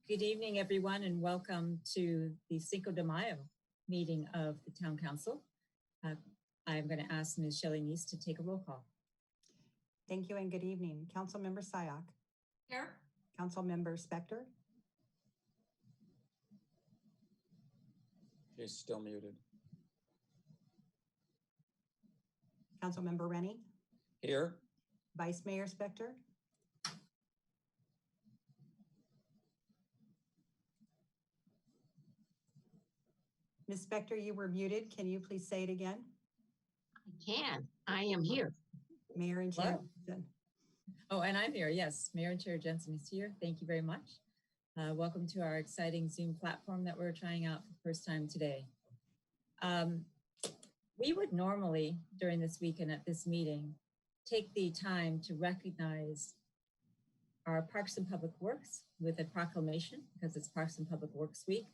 Good evening, everyone, and welcome to the Cinco de Mayo meeting of the Town Council. I'm going to ask Ms. Shelley Neese to take a roll call. Thank you and good evening. Councilmember Sayoc. Here. Councilmember Spector. She's still muted. Councilmember Rennie. Here. Vice Mayor Spector. Ms. Spector, you were muted. Can you please say it again? I can. I am here. Mayor and Chair. Oh, and I'm here. Yes, Mayor and Chair Jensen is here. Thank you very much. Welcome to our exciting Zoom platform that we're trying out for the first time today. We would normally, during this week and at this meeting, take the time to recognize our Parks and Public Works with a proclamation because it's Parks and Public Works Week.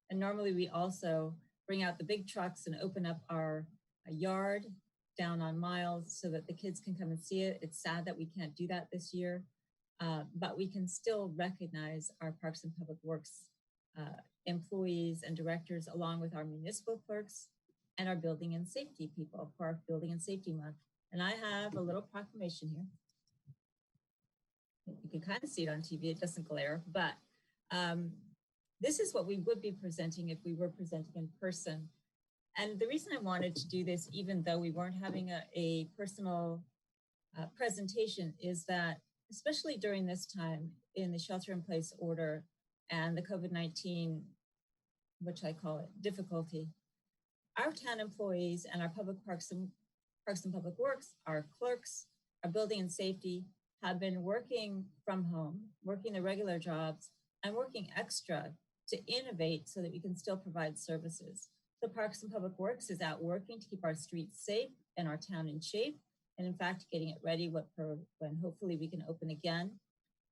And normally we also bring out the big trucks and open up our yard down on Miles so that the kids can come and see it. It's sad that we can't do that this year, but we can still recognize our Parks and Public Works employees and directors along with our municipal clerks and our building and safety people for our Building and Safety Month. And I have a little proclamation here. You can kind of see it on TV, it doesn't glare, but this is what we would be presenting if we were presenting in person. And the reason I wanted to do this, even though we weren't having a personal presentation, is that especially during this time in the shelter-in-place order and the COVID-19, which I call it difficulty, our town employees and our public Parks and Public Works, our clerks, our building and safety have been working from home, working their regular jobs, and working extra to innovate so that we can still provide services. The Parks and Public Works is out working to keep our streets safe and our town in shape, and in fact, getting it ready when hopefully we can open again.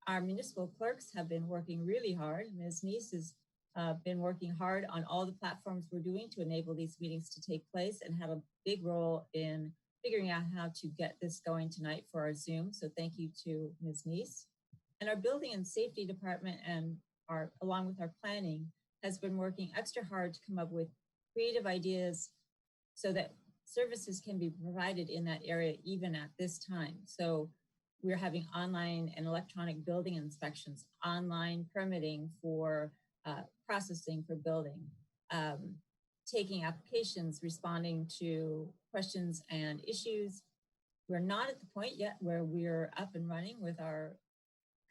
Our municipal clerks have been working really hard. Ms. Neese has been working hard on all the platforms we're doing to enable these meetings to take place and had a big role in figuring out how to get this going tonight for our Zoom. So thank you to Ms. Neese. And our Building and Safety Department and along with our planning has been working extra hard to come up with creative ideas so that services can be provided in that area even at this time. So we're having online and electronic building inspections, online permitting for processing for building, taking applications, responding to questions and issues. We're not at the point yet where we're up and running with our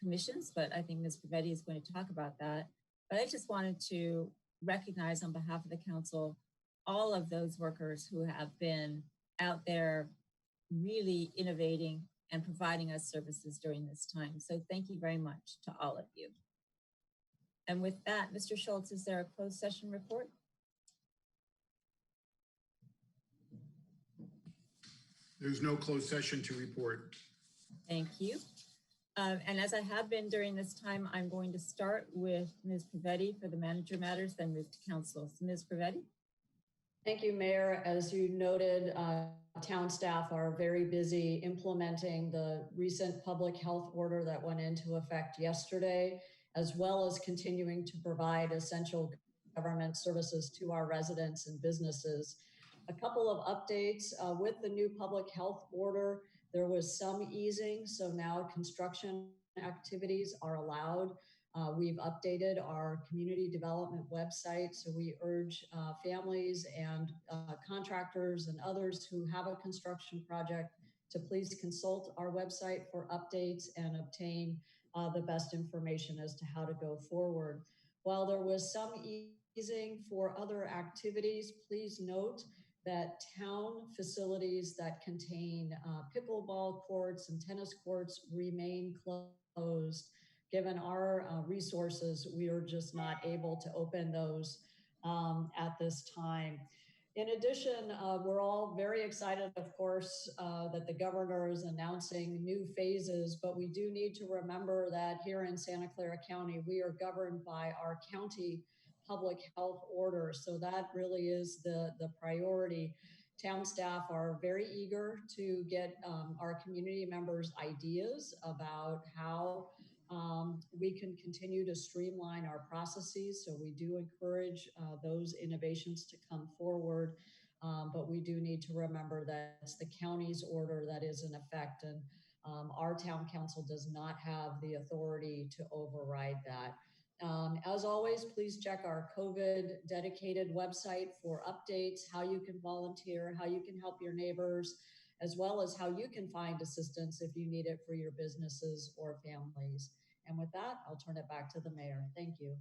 commissions, but I think Ms. Pavetti is going to talk about that. But I just wanted to recognize on behalf of the council all of those workers who have been out there really innovating and providing us services during this time. So thank you very much to all of you. And with that, Mr. Schultz, is there a closed session report? There's no closed session to report. Thank you. And as I have been during this time, I'm going to start with Ms. Pavetti for the manager matters, then move to council. So Ms. Pavetti. Thank you, Mayor. As you noted, town staff are very busy implementing the recent public health order that went into effect yesterday, as well as continuing to provide essential government services to our residents and businesses. A couple of updates with the new public health order. There was some easing, so now construction activities are allowed. We've updated our community development website, so we urge families and contractors and others who have a construction project to please consult our website for updates and obtain the best information as to how to go forward. While there was some easing for other activities, please note that town facilities that contain pickleball courts and tennis courts remain closed. Given our resources, we are just not able to open those at this time. In addition, we're all very excited, of course, that the governor is announcing new phases, but we do need to remember that here in Santa Clara County, we are governed by our county public health order. So that really is the priority. Town staff are very eager to get our community members' ideas about how we can continue to streamline our processes. So we do encourage those innovations to come forward. But we do need to remember that it's the county's order that is in effect, and our town council does not have the authority to override that. As always, please check our COVID dedicated website for updates, how you can volunteer, how you can help your neighbors, as well as how you can find assistance if you need it for your businesses or families. And with that, I'll turn it back to the mayor. Thank you.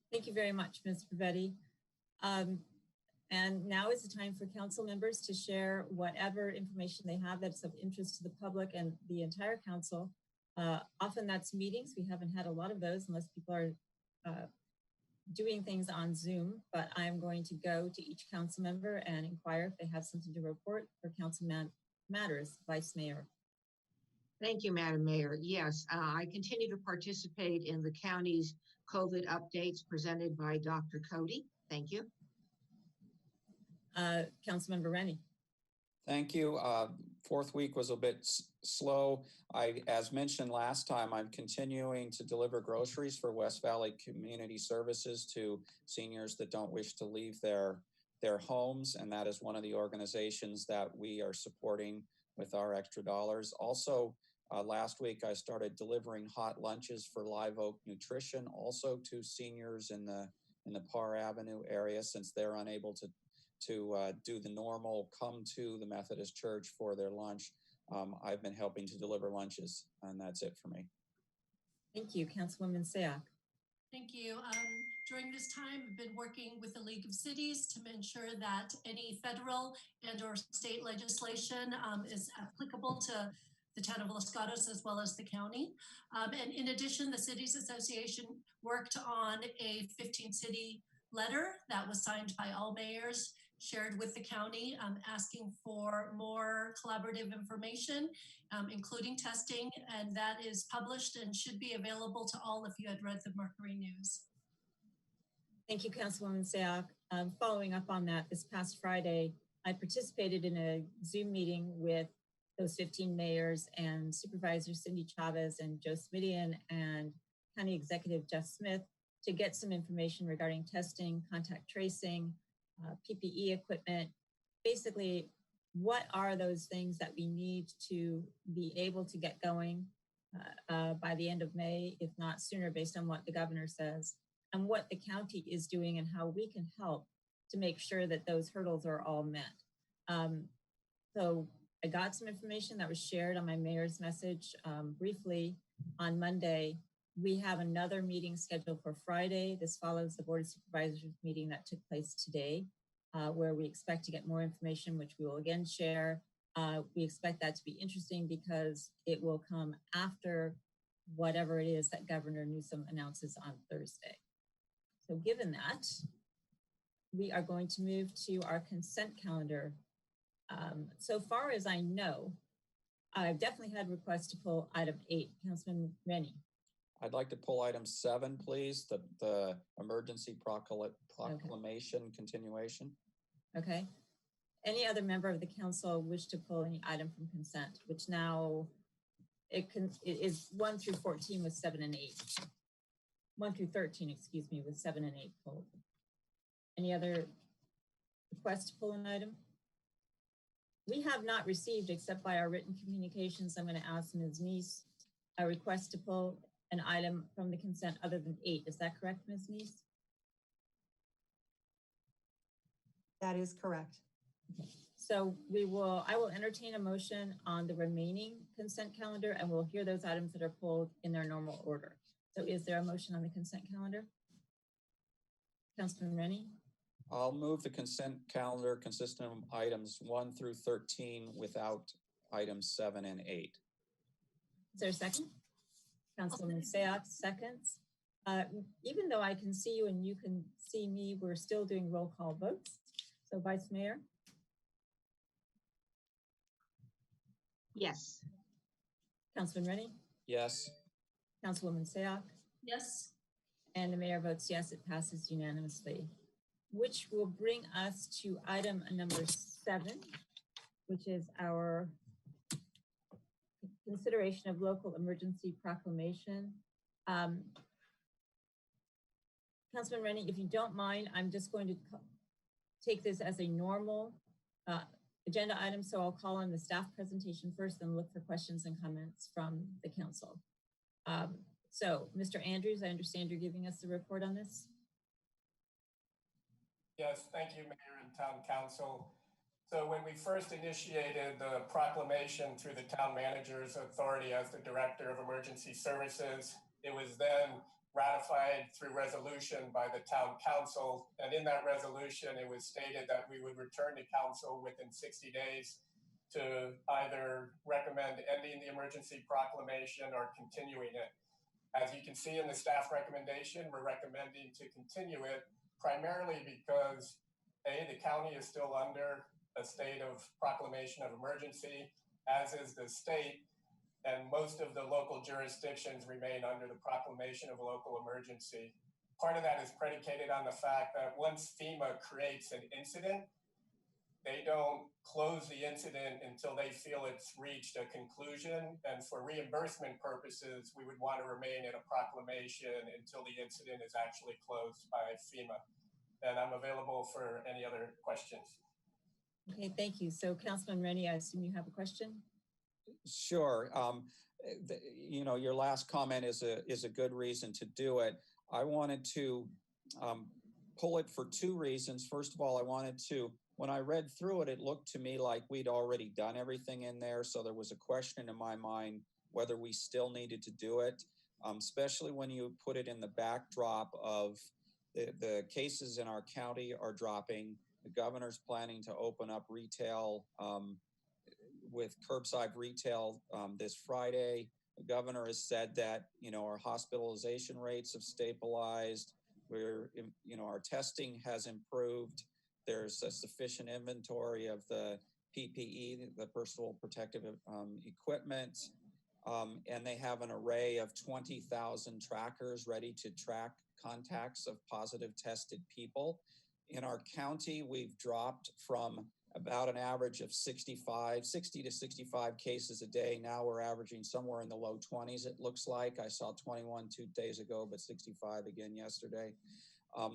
Thank you very much, Ms. Pavetti. And now is the time for council members to share whatever information they have that's of interest to the public and the entire council. Often that's meetings. We haven't had a lot of those unless people are doing things on Zoom, but I'm going to go to each council member and inquire if they have something to report for council matters. Vice Mayor. Thank you, Madam Mayor. Yes, I continue to participate in the county's COVID updates presented by Dr. Cody. Thank you. Councilmember Rennie. Thank you. Fourth week was a bit slow. As mentioned last time, I'm continuing to deliver groceries for West Valley Community Services to seniors that don't wish to leave their homes, and that is one of the organizations that we are supporting with our extra dollars. Also, last week I started delivering hot lunches for Live Oak Nutrition, also to seniors in the Parr Avenue area, since they're unable to do the normal come to the Methodist Church for their lunch. I've been helping to deliver lunches, and that's it for me. Thank you, Councilwoman Sayak. Thank you. During this time, I've been working with the League of Cities to ensure that any federal and or state legislation is applicable to the town of Los Gatos as well as the county. And in addition, the Cities Association worked on a 15-city letter that was signed by all mayors, shared with the county, asking for more collaborative information, including testing, and that is published and should be available to all if you had read the Mercury News. Thank you, Councilwoman Sayak. Following up on that, this past Friday, I participated in a Zoom meeting with those 15 mayors and Supervisor Cindy Chavez and Joe Smidian and County Executive Jeff Smith to get some information regarding testing, contact tracing, PPE equipment. Basically, what are those things that we need to be able to get going by the end of May, if not sooner, based on what the governor says, and what the county is doing and how we can help to make sure that those hurdles are all met. So I got some information that was shared on my mayor's message briefly on Monday. We have another meeting scheduled for Friday. This follows the Board of Supervisors meeting that took place today, where we expect to get more information, which we will again share. We expect that to be interesting because it will come after whatever it is that Governor Newsom announces on Thursday. So given that, we are going to move to our consent calendar. So far as I know, I've definitely had requests to pull item 8. Councilman Rennie. I'd like to pull item 7, please, the emergency proclamation continuation. Okay. Any other member of the council wish to pull any item from consent, which now it is 1 through 14 with 7 and 8. 1 through 13, excuse me, with 7 and 8 pulled. Any other requests to pull an item? We have not received, except by our written communications, I'm going to ask Ms. Neese, a request to pull an item from the consent other than 8. Is that correct, Ms. Neese? That is correct. Okay. So I will entertain a motion on the remaining consent calendar, and we'll hear those items that are pulled in their normal order. So is there a motion on the consent calendar? Councilman Rennie? I'll move the consent calendar consistent of items 1 through 13 without items 7 and 8. Is there a second? Councilwoman Sayak seconds. Even though I can see you and you can see me, we're still doing roll call votes. So Vice Mayor? Yes. Councilman Rennie? Yes. Councilwoman Sayak? Yes. And the mayor votes yes, it passes unanimously, which will bring us to item number 7, which is our consideration of local emergency proclamation. Councilman Rennie, if you don't mind, I'm just going to take this as a normal agenda item. So I'll call on the staff presentation first and look for questions and comments from the council. So Mr. Andrews, I understand you're giving us the report on this. Yes, thank you, Mayor and Town Council. So when we first initiated the proclamation through the Town Manager's authority as the Director of Emergency Services, it was then ratified through resolution by the Town Council. And in that resolution, it was stated that we would return to Council within 60 days to either recommend ending the emergency proclamation or continuing it. As you can see in the staff recommendation, we're recommending to continue it primarily because the county is still under a state of proclamation of emergency, as is the state, and most of the local jurisdictions remain under the proclamation of local emergency. Part of that is predicated on the fact that once FEMA creates an incident, they don't close the incident until they feel it's reached a conclusion. And for reimbursement purposes, we would want to remain in a proclamation until the incident is actually closed by FEMA. And I'm available for any other questions. Okay, thank you. So Councilman Rennie, I assume you have a question? Sure. You know, your last comment is a good reason to do it. I wanted to pull it for two reasons. First of all, I wanted to, when I read through it, it looked to me like we'd already done everything in there. So there was a question in my mind whether we still needed to do it, especially when you put it in the backdrop of the cases in our county are dropping. The governor's planning to open up retail with curbside retail this Friday. The governor has said that, you know, our hospitalization rates have stabilized. Our testing has improved. There's a sufficient inventory of the PPE, the personal protective equipment, and they have an array of 20,000 trackers ready to track contacts of positive tested people. In our county, we've dropped from about an average of 60 to 65 cases a day. Now we're averaging somewhere in the low 20s, it looks like. I saw 21 2 days ago, but 65 again yesterday.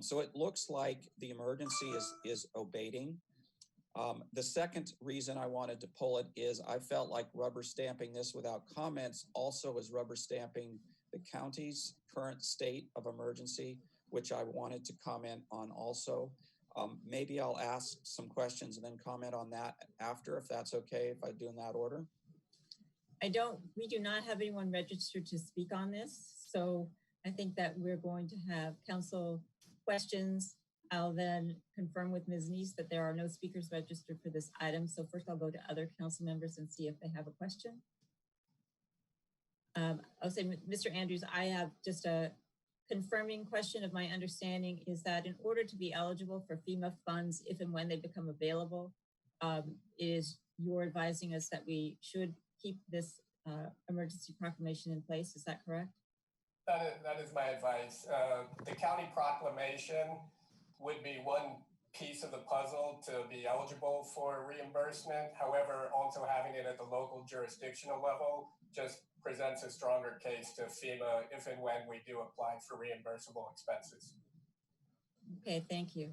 So it looks like the emergency is abating. The second reason I wanted to pull it is I felt like rubber stamping this without comments also is rubber stamping the county's current state of emergency, which I wanted to comment on also. Maybe I'll ask some questions and then comment on that after, if that's okay, if I do in that order. We do not have anyone registered to speak on this. So I think that we're going to have council questions. I'll then confirm with Ms. Neese that there are no speakers registered for this item. So first I'll go to other council members and see if they have a question. I'll say, Mr. Andrews, I have just a confirming question. Of my understanding is that in order to be eligible for FEMA funds, if and when they become available, you're advising us that we should keep this emergency proclamation in place. Is that correct? That is my advice. The county proclamation would be one piece of the puzzle to be eligible for reimbursement. However, also having it at the local jurisdictional level just presents a stronger case to FEMA if and when we do apply for reimbursable expenses. Okay, thank you.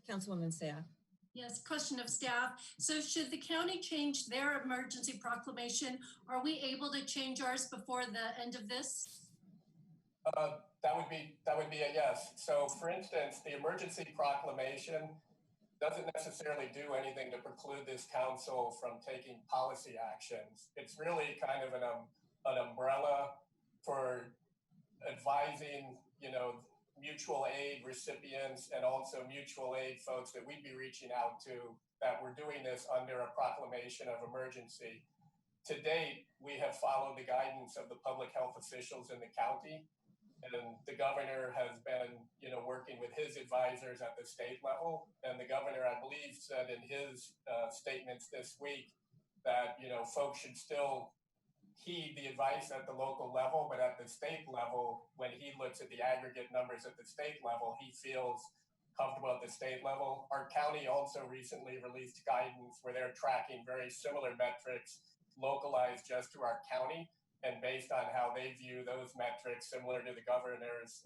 Councilwoman Seah. Yes, question of staff. So should the county change their emergency proclamation? Are we able to change ours before the end of this? That would be a yes. So for instance, the emergency proclamation doesn't necessarily do anything to preclude this council from taking policy actions. It's really kind of an umbrella for advising, you know, mutual aid recipients and also mutual aid folks that we'd be reaching out to that we're doing this under a proclamation of emergency. To date, we have followed the guidance of the public health officials in the county. And the governor has been, you know, working with his advisors at the state level. And the governor, I believe, said in his statements this week that, you know, folks should still heed the advice at the local level, but at the state level, when he looks at the aggregate numbers at the state level, he feels comfortable at the state level. Our county also recently released guidance where they're tracking very similar metrics localized just to our county. And based on how they view those metrics, similar to the governor's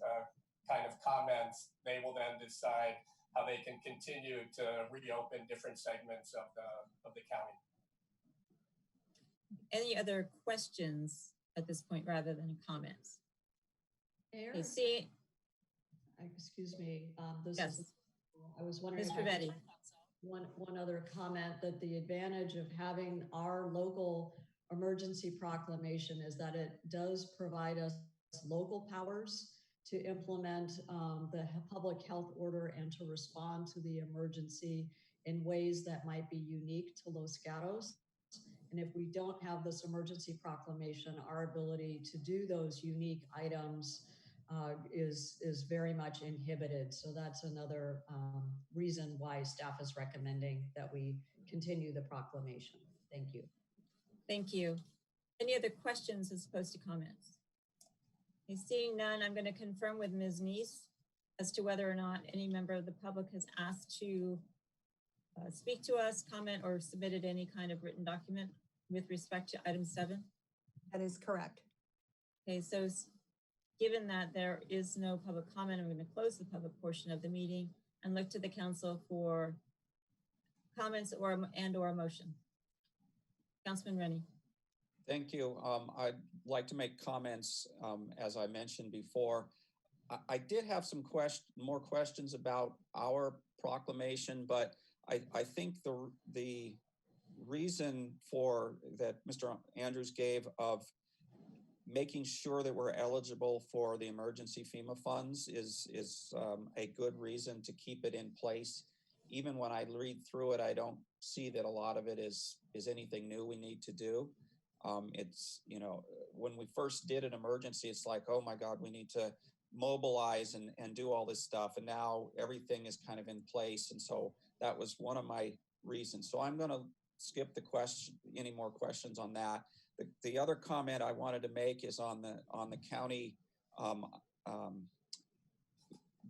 kind of comments, they will then decide how they can continue to reopen different segments of the county. Any other questions at this point rather than comments? Mayor, Okay, see, excuse me. yes, I was wondering Ms. if I could Privetti. one other comment, that the advantage of having our local emergency proclamation is that it does provide us local powers to implement the public health order and to respond to the emergency in ways that might be unique to Los Gatos. And if we don't have this emergency proclamation, our ability to do those unique items is very much inhibited. So that's another reason why staff is recommending that we continue the proclamation. Thank you. Thank you. Any other questions as opposed to comments? Okay, seeing none, I'm going to confirm with Ms. Neese as to whether or not any member of the public has asked to speak to us, comment, or submitted any kind of written document with respect to item 7. That is correct. Okay, so given that there is no public comment, I'm going to close the public portion of the meeting and look to the council for comments or a motion. Councilman Rennie. Thank you. I'd like to make comments, as I mentioned before. I did have some more questions about our proclamation, but I think the reason for that Mr. Andrews gave of making sure that we're eligible for the emergency FEMA funds is a good reason to keep it in place. Even when I read through it, I don't see that a lot of it is anything new we need to do. It's, you know, when we first did an emergency, it's like, oh my God, we need to mobilize and do all this stuff. And now everything is kind of in place. And so that was one of my reasons. So I'm going to skip the question, any more questions on that. The other comment I wanted to make is on the county,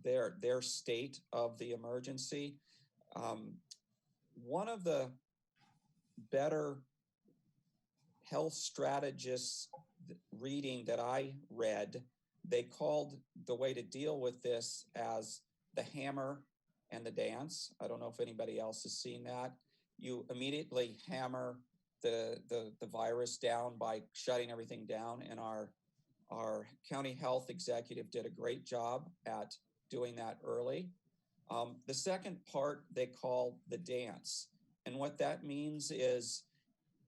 their state of the emergency. One of the better health strategists reading that I read, they called the way to deal with this as the hammer and the dance. I don't know if anybody else has seen that. You immediately hammer the virus down by shutting everything down, and our county health executive did a great job at doing that early. The second part they call the dance, and what that means is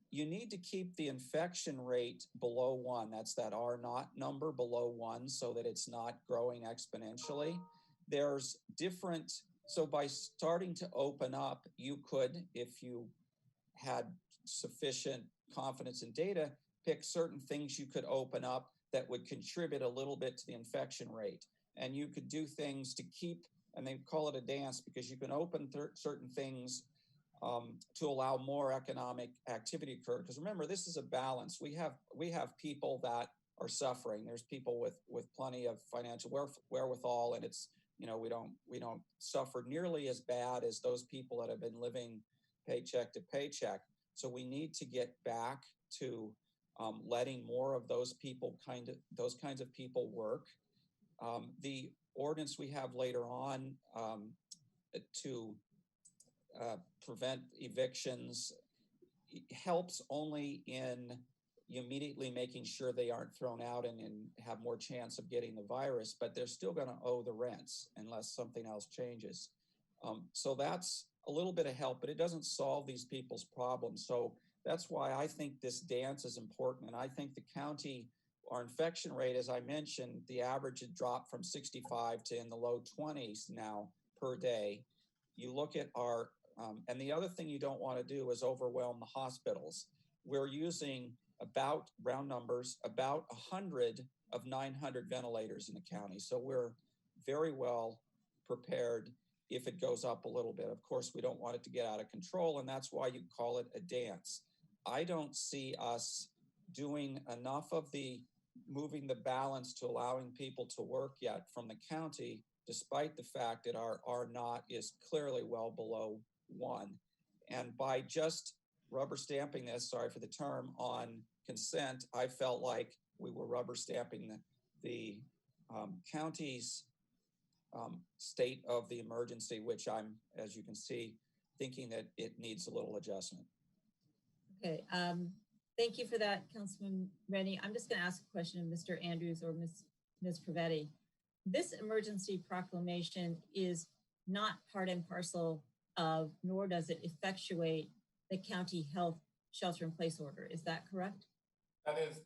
you need to keep the infection rate below 1. That's that R naught number below 1 so that it's not growing exponentially. There's different, so by starting to open up, you could, if you had sufficient confidence in data, pick certain things you could open up that would contribute a little bit to the infection rate. And you could do things to keep, and they call it a dance because you can open certain things to allow more economic activity to occur. Because remember, this is a balance. We have people that are suffering. There's people with plenty of financial wherewithal, and it's, you know, we don't suffer nearly as bad as those people that have been living paycheck to paycheck. So we need to get back to letting more of those kinds of people work. The ordinance we have later on to prevent evictions helps only in immediately making sure they aren't thrown out and have more chance of getting the virus, but they're still going to owe the rents unless something else changes. So that's a little bit of help, but it doesn't solve these people's problems. So that's why I think this dance is important. And I think the county, our infection rate, as I mentioned, the average had dropped from 65 to in the low 20s now per day. You look at our, and the other thing you don't want to do is overwhelm the hospitals. We're using about, round numbers, about 100 of 900 ventilators in the county. So we're very well prepared if it goes up a little bit. Of course, we don't want it to get out of control, and that's why you call it a dance. I don't see us doing enough of the moving the balance to allowing people to work yet from the county, despite the fact that our R naught is clearly well below 1. And by just rubber stamping this, sorry for the term, on consent, I felt like we were rubber stamping the county's state of the emergency, which I'm, as you can see, thinking that it needs a little adjustment. Okay, thank you for that, Councilman Rennie. I'm just going to ask a question of Mr. Andrews or Ms. Privetti. This emergency proclamation is not part and parcel of, nor does it effectuate the county health shelter-in-place order. Is that correct? That is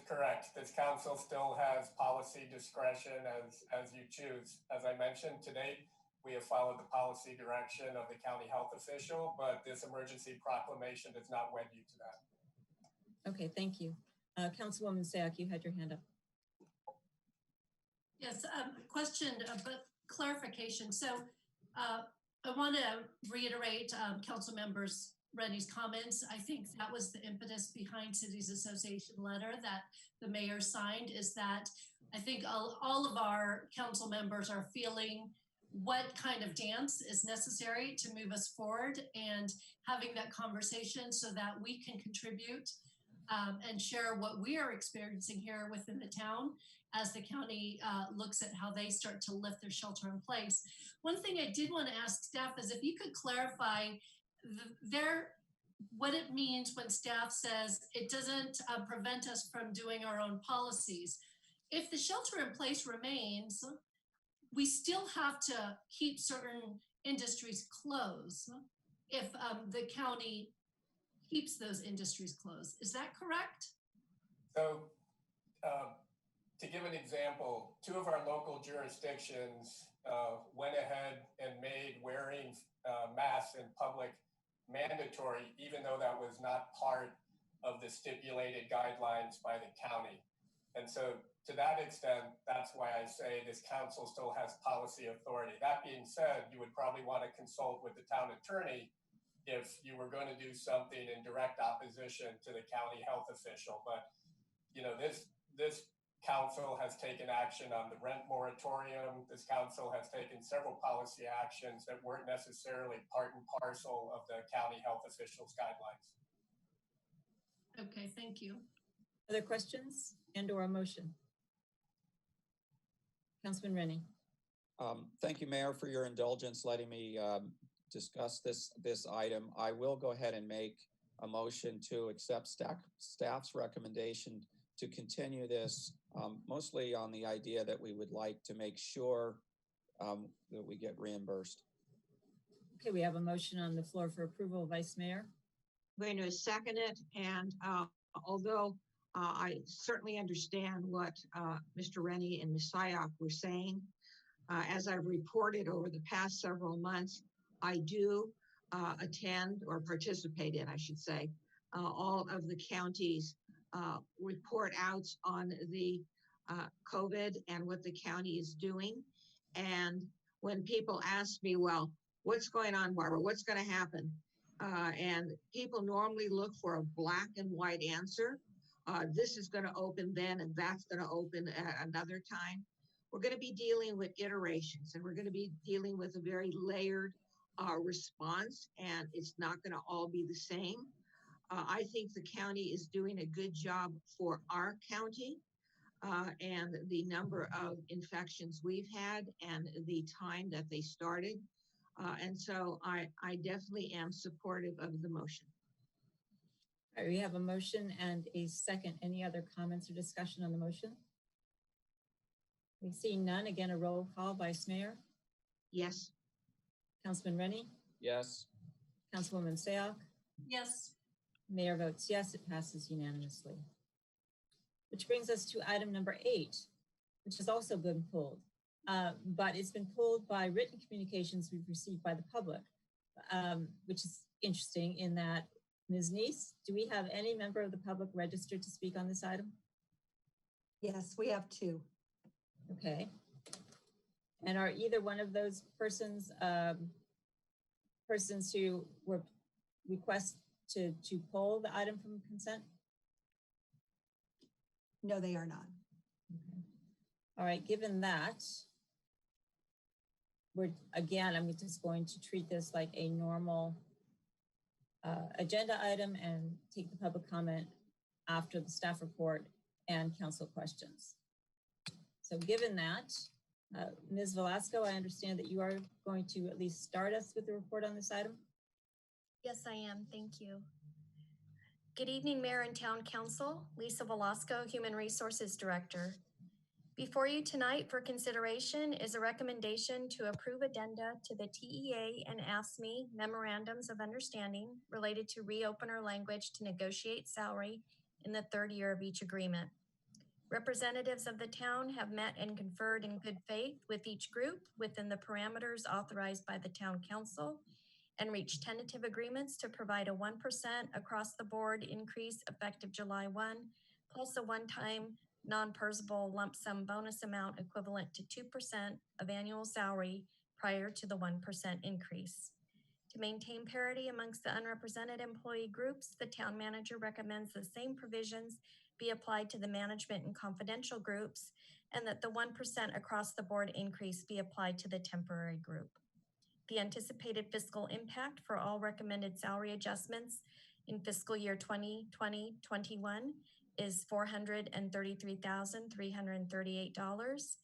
correct. This council still has policy discretion as you choose. As I mentioned, to date, we have followed the policy direction of the county health official, but this emergency proclamation does not wed you to that. Okay, thank you. Councilwoman Sayak, you had your hand up. Yes, question, but clarification. So I want to reiterate Council members Rennie's comments. I think that was the impetus behind Cities Association letter that the mayor signed, is that I think all of our council members are feeling what kind of dance is necessary to move us forward, and having that conversation so that we can contribute and share what we are experiencing here within the town as the county looks at how they start to lift their shelter in place. One thing I did want to ask staff is if you could clarify what it means when staff says it doesn't prevent us from doing our own policies. If the shelter in place remains, we still have to keep certain industries closed if the county keeps those industries closed. Is that correct? So to give an example, 2 of our local jurisdictions went ahead and made wearing masks in public mandatory, even though that was not part of the stipulated guidelines by the county. And so to that extent, that's why I say this council still has policy authority. That being said, you would probably want to consult with the town attorney if you were going to do something in direct opposition to the county health official. But, you know, this council has taken action on the rent moratorium. This council has taken several policy actions that weren't necessarily part and parcel of the county health officials' guidelines. Okay, thank you. Other questions and or a motion? Councilman Rennie. Thank you, Mayor, for your indulgence letting me discuss this item. I will go ahead and make a motion to accept staff's recommendation to continue this, mostly on the idea that we would like to make sure that we get reimbursed. Okay, we have a motion on the floor for approval. Vice Mayor. I'm going to second it. And although I certainly understand what Mr. Rennie and Ms. Sayak were saying, as I've reported over the past several months, I do attend or participate in, I should say, all of the county's report outs on the COVID and what the county is doing. And when people ask me, well, what's going on, Barbara? What's going to happen? And people normally look for a black and white answer. This is going to open then, and that's going to open at another time. We're going to be dealing with iterations, and we're going to be dealing with a very layered response, and it's not going to all be the same. I think the county is doing a good job for our county and the number of infections we've had and the time that they started. And so I definitely am supportive of the motion. All right, we have a motion and a second. Any other comments or discussion on the motion? We see none. Again, a roll call. Vice Mayor. Yes. Councilman Rennie. Yes. Councilwoman Sayak. Yes. Mayor votes yes, it passes unanimously. Which brings us to item number 8, which has also been pulled, but it's been pulled by written communications we've received by the public, which is interesting in that, Ms. Neese, do we have any member of the public registered to speak on this item? Yes, we have 2. Okay. And are either one of those persons who were request to pull the item from consent? No, they are not. Okay. All right, given that, I'm just going to treat this like a normal agenda item and take the public comment after the staff report and council questions. So given that, Ms. Velasco, I understand that you are going to at least start us with the report on this item. Yes, I am. Thank you. Good evening, Mayor and Town Council. Lisa Velasco, Human Resources Director. Before you tonight for consideration is a recommendation to approve addenda to the TEA and AFSCME Memorandums of Understanding related to reopener language to negotiate salary in the third year of each agreement. Representatives of the town have met and conferred in good faith with each group within the parameters authorized by the Town Council and reached tentative agreements to provide a 1% across the board increase effective July 1, plus a one-time non-perishable lump sum bonus amount equivalent to 2% of annual salary prior to the 1% increase. To maintain parity amongst the unrepresented employee groups, the town manager recommends the same provisions be applied to the management and confidential groups, and that the 1% across the board increase be applied to the temporary group. The anticipated fiscal impact for all recommended salary adjustments in fiscal year 2020-21 is $433,338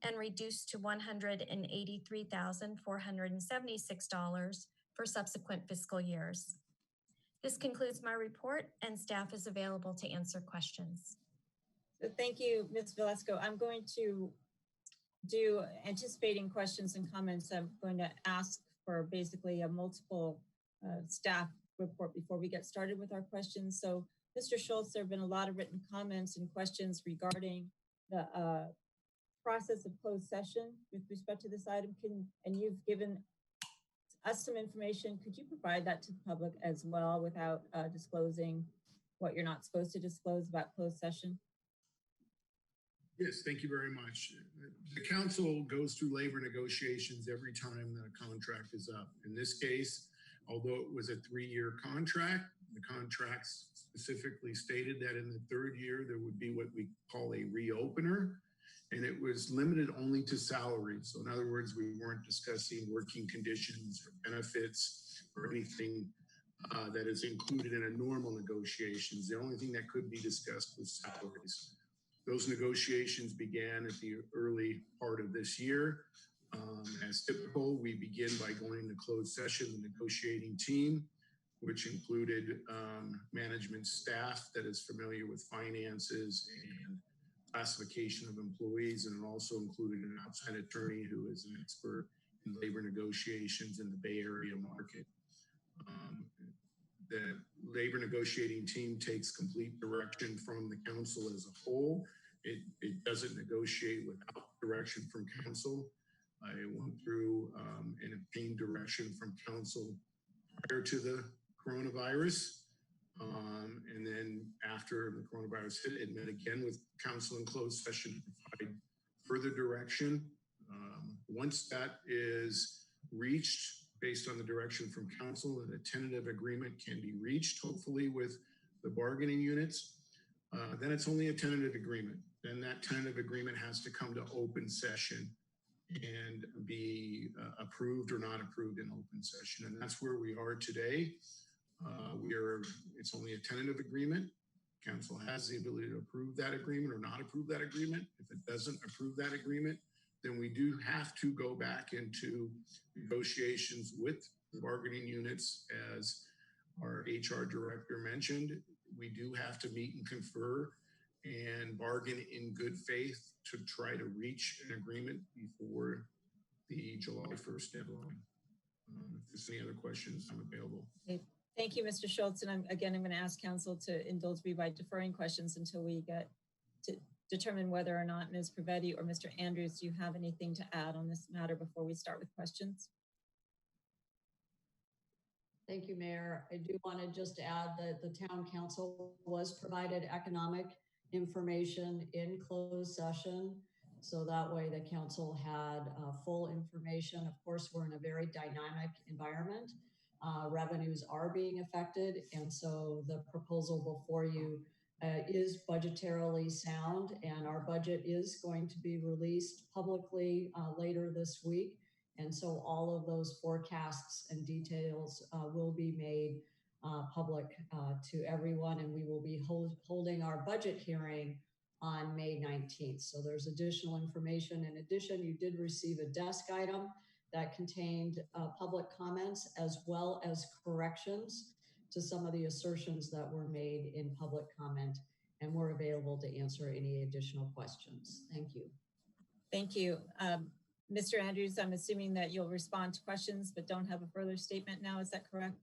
and reduced to $183,476 for subsequent fiscal years. This concludes my report, and staff is available to answer questions. So thank you, Ms. Velasco. I'm going to do anticipating questions and comments. I'm going to ask for basically a multiple staff report before we get started with our questions. So Mr. Schultz, there have been a lot of written comments and questions regarding the process of closed session with respect to this item. And you've given us some information. Could you provide that to the public as well without disclosing what you're not supposed to disclose about closed session? Yes, thank you very much. The council goes through labor negotiations every time the contract is up. In this case, although it was a 3-year contract, the contract specifically stated that in the third year, there would be what we call a reopener, and it was limited only to salary. So in other words, we weren't discussing working conditions or benefits or anything that is included in a normal negotiations. The only thing that could be discussed was salaries. Those negotiations began at the early part of this year. As typical, we begin by going into closed session, the negotiating team, which included management staff that is familiar with finances and classification of employees, and it also included an outside attorney who is an expert in labor negotiations in the Bay Area market. The labor negotiating team takes complete direction from the council as a whole. It doesn't negotiate without direction from council. I went through and obtained direction from council prior to the coronavirus. And then after the coronavirus hit, it met again with council in closed session to provide further direction. Once that is reached, based on the direction from council, and a tentative agreement can be reached, hopefully with the bargaining units, then it's only a tentative agreement. Then that tentative agreement has to come to open session and be approved or not approved in open session. And that's where we are today. It's only a tentative agreement. Council has the ability to approve that agreement or not approve that agreement. If it doesn't approve that agreement, then we do have to go back into negotiations with the bargaining units. As our HR director mentioned, we do have to meet and confer and bargain in good faith to try to reach an agreement before the July 1st deadline. If there's any other questions, I'm available. Okay. Thank you, Mr. Schultz. And I'm going to ask council to indulge me by deferring questions until we get to determine whether or not Ms. Privetti or Mr. Andrews, do you have anything to add on this matter before we start with questions? Thank you, Mayor. I do want to just add that the town council was provided economic information in closed session. So that way the council had full information. Of course, we're in a very dynamic environment. Revenues are being affected. And so the proposal before you is budgetarily sound, and our budget is going to be released publicly later this week. And so all of those forecasts and details will be made public to everyone, and we will be holding our budget hearing on May 19th. So there's additional information. In addition, you did receive a desk item that contained public comments as well as corrections to some of the assertions that were made in public comment, and we're available to answer any additional questions. Thank you. Thank you. Mr. Andrews, I'm assuming that you'll respond to questions but don't have a further statement now. Is that correct?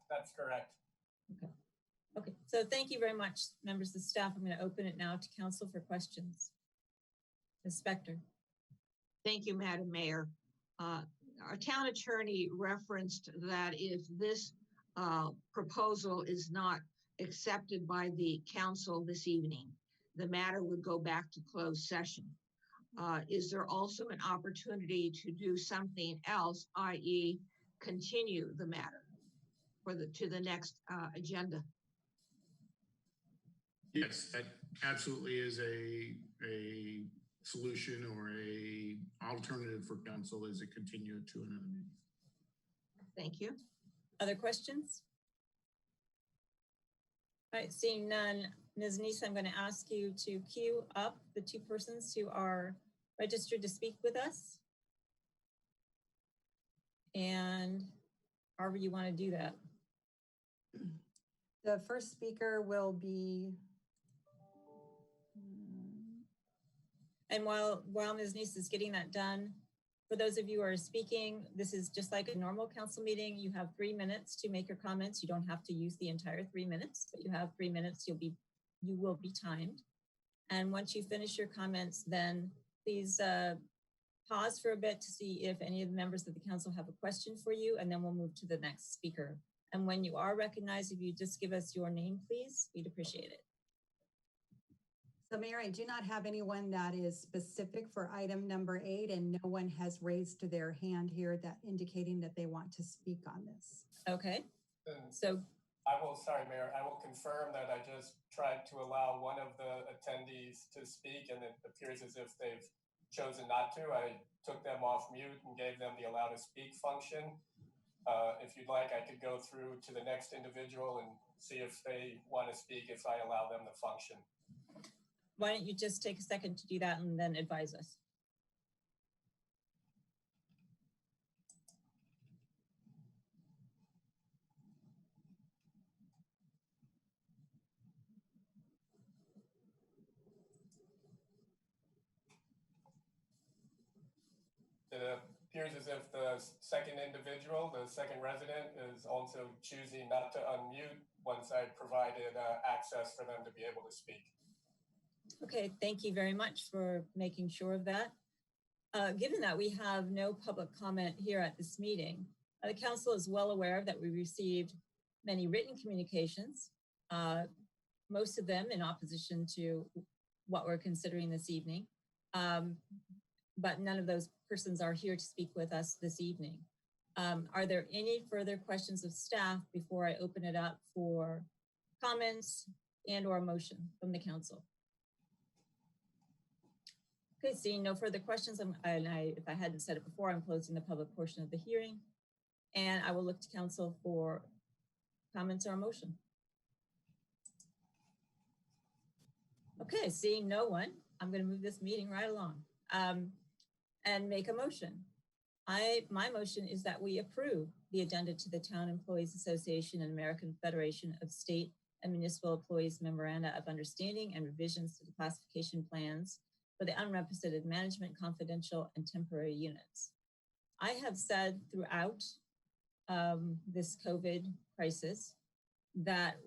That's correct. Okay. Okay, so thank you very much, members of the staff. I'm going to open it now to council for questions. Ms. Spector. Thank you, Madam Mayor. Our town attorney referenced that if this proposal is not accepted by the council this evening, the matter would go back to closed session. Is there also an opportunity to do something else, i.e. continue the matter to the next agenda? Yes, that absolutely is a solution or a alternative for council, is to continue it to another meeting. Thank you. Other questions? All right, seeing none, Ms. Neese, I'm going to ask you to queue up the two persons who are registered to speak with us. And however you want to do that. The first speaker will be. And while Ms. Neese is getting that done, for those of you who are speaking, this is just like a normal council meeting. You have 3 minutes to make your comments. You don't have to use the entire 3 minutes, but you have 3 minutes. You will be timed. And once you finish your comments, then please pause for a bit to see if any of the members of the council have a question for you, and then we'll move to the next speaker. And when you are recognized, if you just give us your name, please, we'd appreciate it. So Mayor, I do not have anyone that is specific for item number 8, and no one has raised their hand here that indicating that they want to speak on this. Okay. So sorry, Mayor, I will confirm that I just tried to allow one of the attendees to speak, and it appears as if they've chosen not to. I took them off mute and gave them the allow to speak function. If you'd like, I could go through to the next individual and see if they want to speak, if I allow them the function. Why don't you just take a second to do that and then advise us? It appears as if the second individual, the second resident, is also choosing not to unmute once I provided access for them to be able to speak. Okay, thank you very much for making sure of that. Given that we have no public comment here at this meeting, the council is well aware that we received many written communications, most of them in opposition to what we're considering this evening. But none of those persons are here to speak with us this evening. Are there any further questions of staff before I open it up for comments and or motion from the council? Okay, seeing no further questions, if I hadn't said it before, I'm closing the public portion of the hearing, and I will look to council for comments or motion. Okay, seeing no one, I'm going to move this meeting right along and make a motion. My motion is that we approve the addenda to the Town Employees Association and American Federation of State and Municipal Employees Memoranda of Understanding and revisions to the classification plans for the unrepresented management, confidential, and temporary units. I have said throughout this COVID crisis that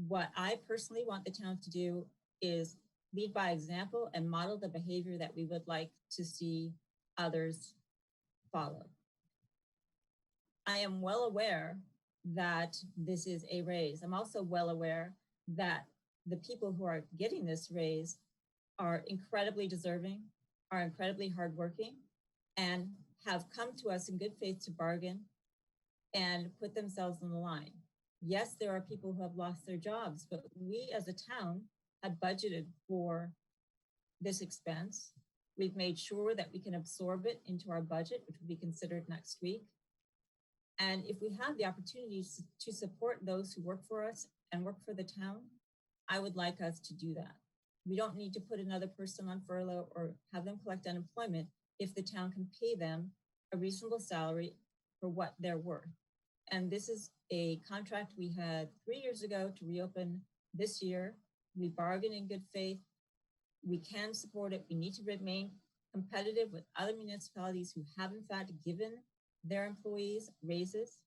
what I personally want the town to do is lead by example and model the behavior that we would like to see others follow. I am well aware that this is a raise. I'm also well aware that the people who are getting this raise are incredibly deserving, are incredibly hardworking, and have come to us in good faith to bargain and put themselves on the line. Yes, there are people who have lost their jobs, but we as a town had budgeted for this expense. We've made sure that we can absorb it into our budget, which will be considered next week. And if we have the opportunities to support those who work for us and work for the town, I would like us to do that. We don't need to put another person on furlough or have them collect unemployment if the town can pay them a reasonable salary for what they're worth. And this is a contract we had 3 years ago to reopen this year. We bargained in good faith. We can support it. We need to remain competitive with other municipalities who have in fact given their employees raises.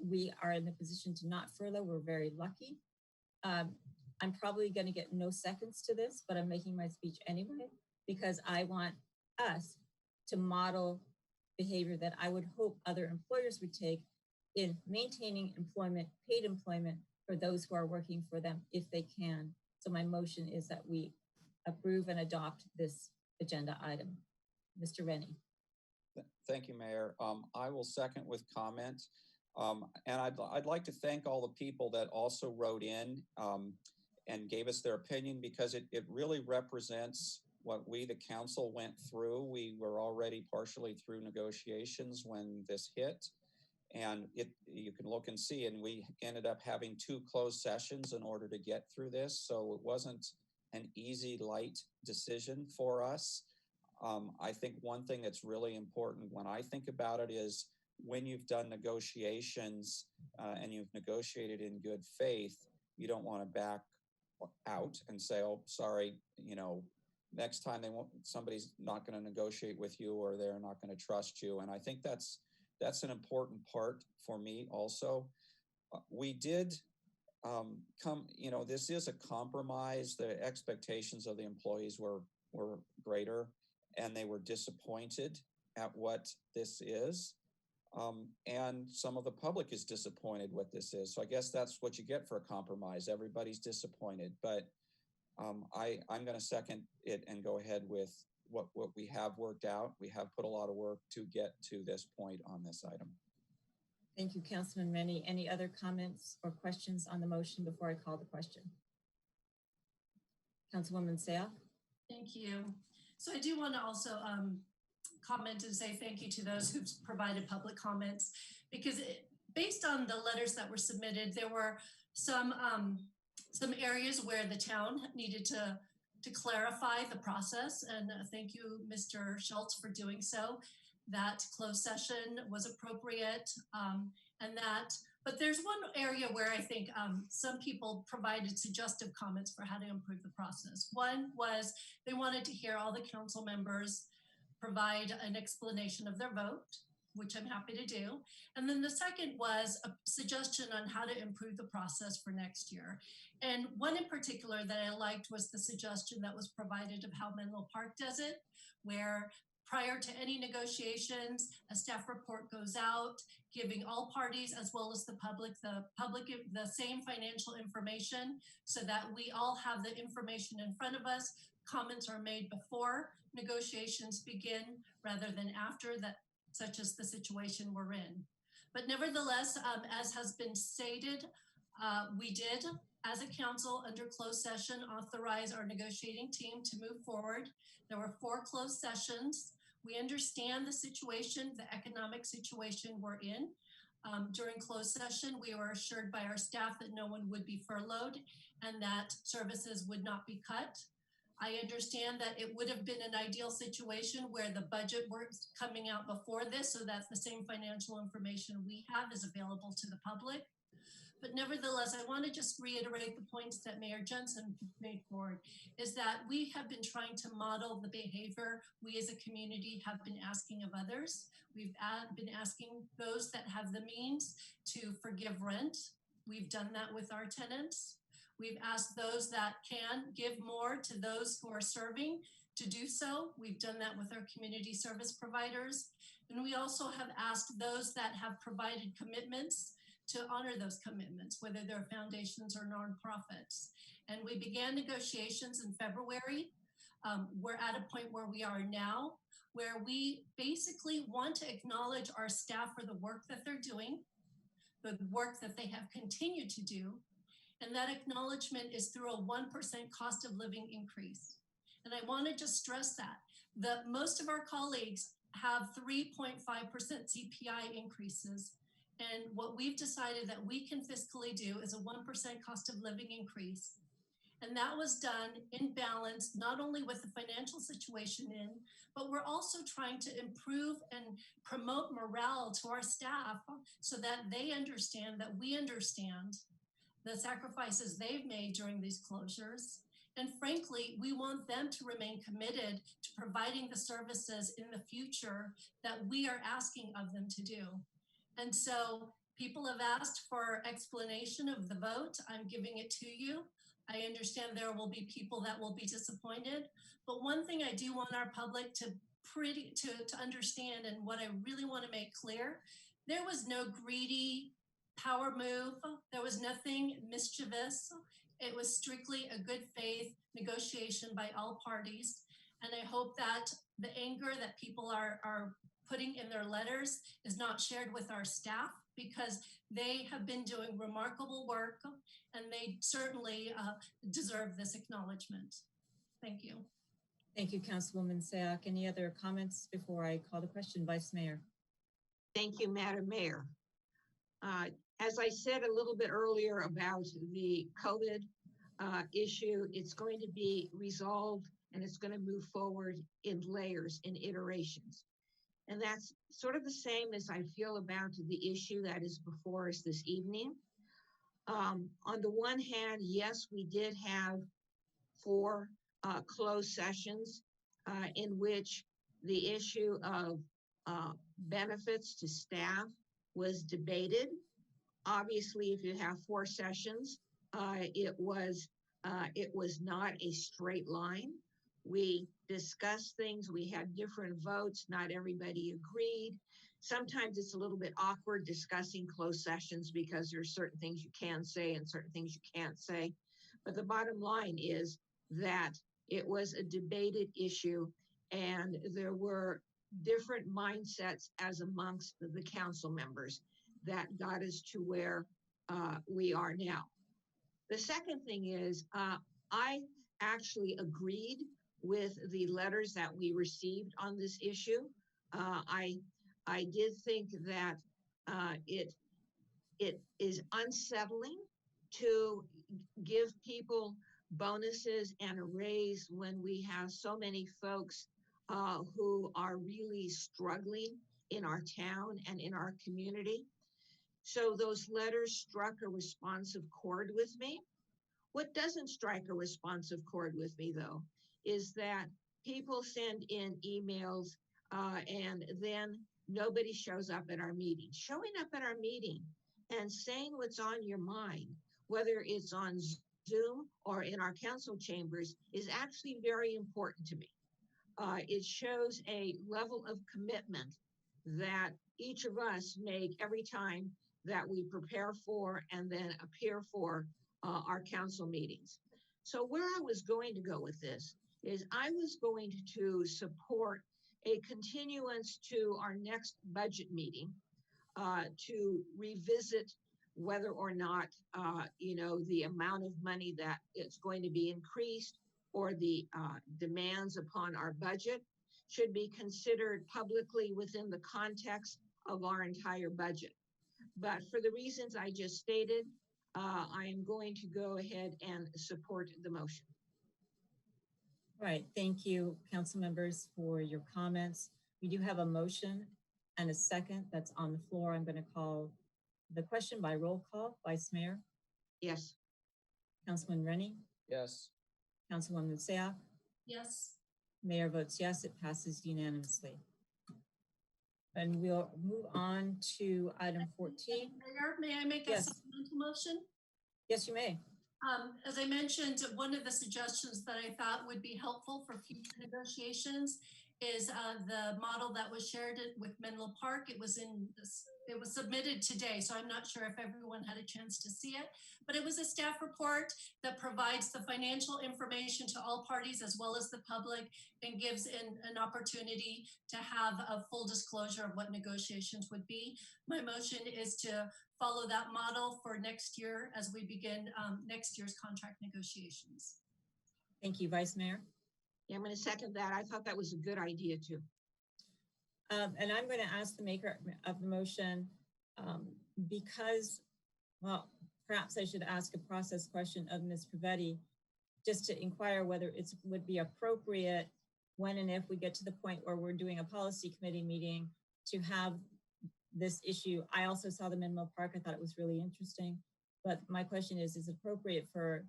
We are in the position to not furlough. We're very lucky. I'm probably going to get no seconds to this, but I'm making my speech anyway, because I want us to model behavior that I would hope other employers would take in maintaining employment, paid employment for those who are working for them if they can. So my motion is that we approve and adopt this agenda item. Mr. Rennie. Thank you, Mayor. I will second with comment. And I'd like to thank all the people that also wrote in and gave us their opinion, because it really represents what we, the council, went through. We were already partially through negotiations when this hit. And you can look and see, and we ended up having 2 closed sessions in order to get through this. So it wasn't an easy, light decision for us. I think one thing that's really important when I think about it is when you've done negotiations and you've negotiated in good faith, you don't want to back out and say, oh, sorry, next time somebody's not going to negotiate with you, or they're not going to trust you. And I think that's an important part for me also. We did this is a compromise. The expectations of the employees were greater, and they were disappointed at what this is. And some of the public is disappointed what this is. So I guess that's what you get for a compromise. Everybody's disappointed, but I'm going to second it and go ahead with what we have worked out. We have put a lot of work to get to this point on this item. Thank you, Councilman Rennie. Any other comments or questions on the motion before I call the question? Councilwoman Seah. Thank you. So I do want to also comment and say thank you to those who've provided public comments, because based on the letters that were submitted, there were some areas where the town needed to clarify the process. And thank you, Mr. Schultz, for doing so. That closed session was appropriate, but there's one area where I think some people provided suggestive comments for how to improve the process. One was they wanted to hear all the council members provide an explanation of their vote, which I'm happy to do. And then the second was a suggestion on how to improve the process for next year. And one in particular that I liked was the suggestion that was provided of how Menlo Park does it, where prior to any negotiations, a staff report goes out, giving all parties as well as the public the same financial information, so that we all have the information in front of us. Comments are made before negotiations begin rather than after, that such as the situation we're in. But nevertheless, as has been stated, we did, as a council under closed session, authorize our negotiating team to move forward. There were 4 closed sessions. We understand the situation, the economic situation we're in. During closed session, we were assured by our staff that no one would be furloughed and that services would not be cut. I understand that it would have been an ideal situation where the budget was coming out before this, so that the same financial information we have is available to the public. But nevertheless, I want to just reiterate the points that Mayor Jensen made forward, is that we have been trying to model the behavior we as a community have been asking of others. We've been asking those that have the means to forgive rent. We've done that with our tenants. We've asked those that can give more to those who are serving to do so. We've done that with our community service providers. And we also have asked those that have provided commitments to honor those commitments, whether they're foundations or nonprofits. And we began negotiations in February. We're at a point where we are now, where we basically want to acknowledge our staff for the work that they're doing, the work that they have continued to do. And that acknowledgement is through a 1% cost of living increase. And I want to just stress that most of our colleagues have 3.5% CPI increases. And what we've decided that we can fiscally do is a 1% cost of living increase. And that was done in balance, not only with the financial situation in, but we're also trying to improve and promote morale to our staff so that they understand that we understand the sacrifices they've made during these closures. And frankly, we want them to remain committed to providing the services in the future that we are asking of them to do. And so people have asked for explanation of the vote. I'm giving it to you. I understand there will be people that will be disappointed, but one thing I do want our public to understand, and what I really want to make clear, there was no greedy power move. There was nothing mischievous. It was strictly a good faith negotiation by all parties. And I hope that the anger that people are putting in their letters is not shared with our staff, because they have been doing remarkable work and they certainly deserve this acknowledgement. Thank you. Thank you, Councilwoman Sayoc. Any other comments before I call the question, Vice Mayor? Thank you, Madam Mayor. As I said a little bit earlier about the COVID issue, it's going to be resolved and it's going to move forward in layers, in iterations. And that's sort of the same as I feel about the issue that is before us this evening. On the one hand, yes, we did have 4 closed sessions in which the issue of benefits to staff was debated. Obviously, if you have 4 sessions, it was not a straight line. We discussed things, we had different votes, not everybody agreed. Sometimes it's a little bit awkward discussing closed sessions because there's certain things you can say and certain things you can't say. But the bottom line is that it was a debated issue and there were different mindsets as amongst the council members that got us to where we are now. The second thing is I actually agreed with the letters that we received on this issue. I did think that it is unsettling to give people bonuses and a raise when we have so many folks who are really struggling in our town and in our community. So those letters struck a responsive chord with me. What doesn't strike a responsive chord with me, though, is that people send in emails and then nobody shows up at our meeting. Showing up at our meeting and saying what's on your mind, whether it's on Zoom or in our council chambers, is actually very important to me. It shows a level of commitment that each of us make every time that we prepare for and then appear for our council meetings. So where I was going to go with this is I was going to support a continuance to our next budget meeting to revisit whether or not, the amount of money that it's going to be increased or the demands upon our budget should be considered publicly within the context of our entire budget. But for the reasons I just stated, I am going to go ahead and support the motion. All right, thank you, council members, for your comments. We do have a motion and a second that's on the floor. I'm going to call the question by roll call. Vice Mayor? Yes. Councilman Rennie? Yes. Councilwoman Sayoc? Yes. Mayor votes yes, it passes unanimously. And we'll move on to item 14. Mayor, may I make a supplemental motion? Yes, you may. As I mentioned, one of the suggestions that I thought would be helpful for future negotiations is the model that was shared with Menlo Park. It was submitted today, so I'm not sure if everyone had a chance to see it, but it was a staff report that provides the financial information to all parties as well as the public and gives an opportunity to have a full disclosure of what negotiations would be. My motion is to follow that model for next year as we begin next year's contract negotiations. Thank you, Vice Mayor. Yeah, I'm going to second that. I thought that was a good idea too. And I'm going to ask the maker of the motion because, well, perhaps I should ask a process question of Ms. Pavetti, just to inquire whether it would be appropriate when and if we get to the point where we're doing a policy committee meeting to have this issue. I also saw the Menlo Park. I thought it was really interesting. But my question is it appropriate for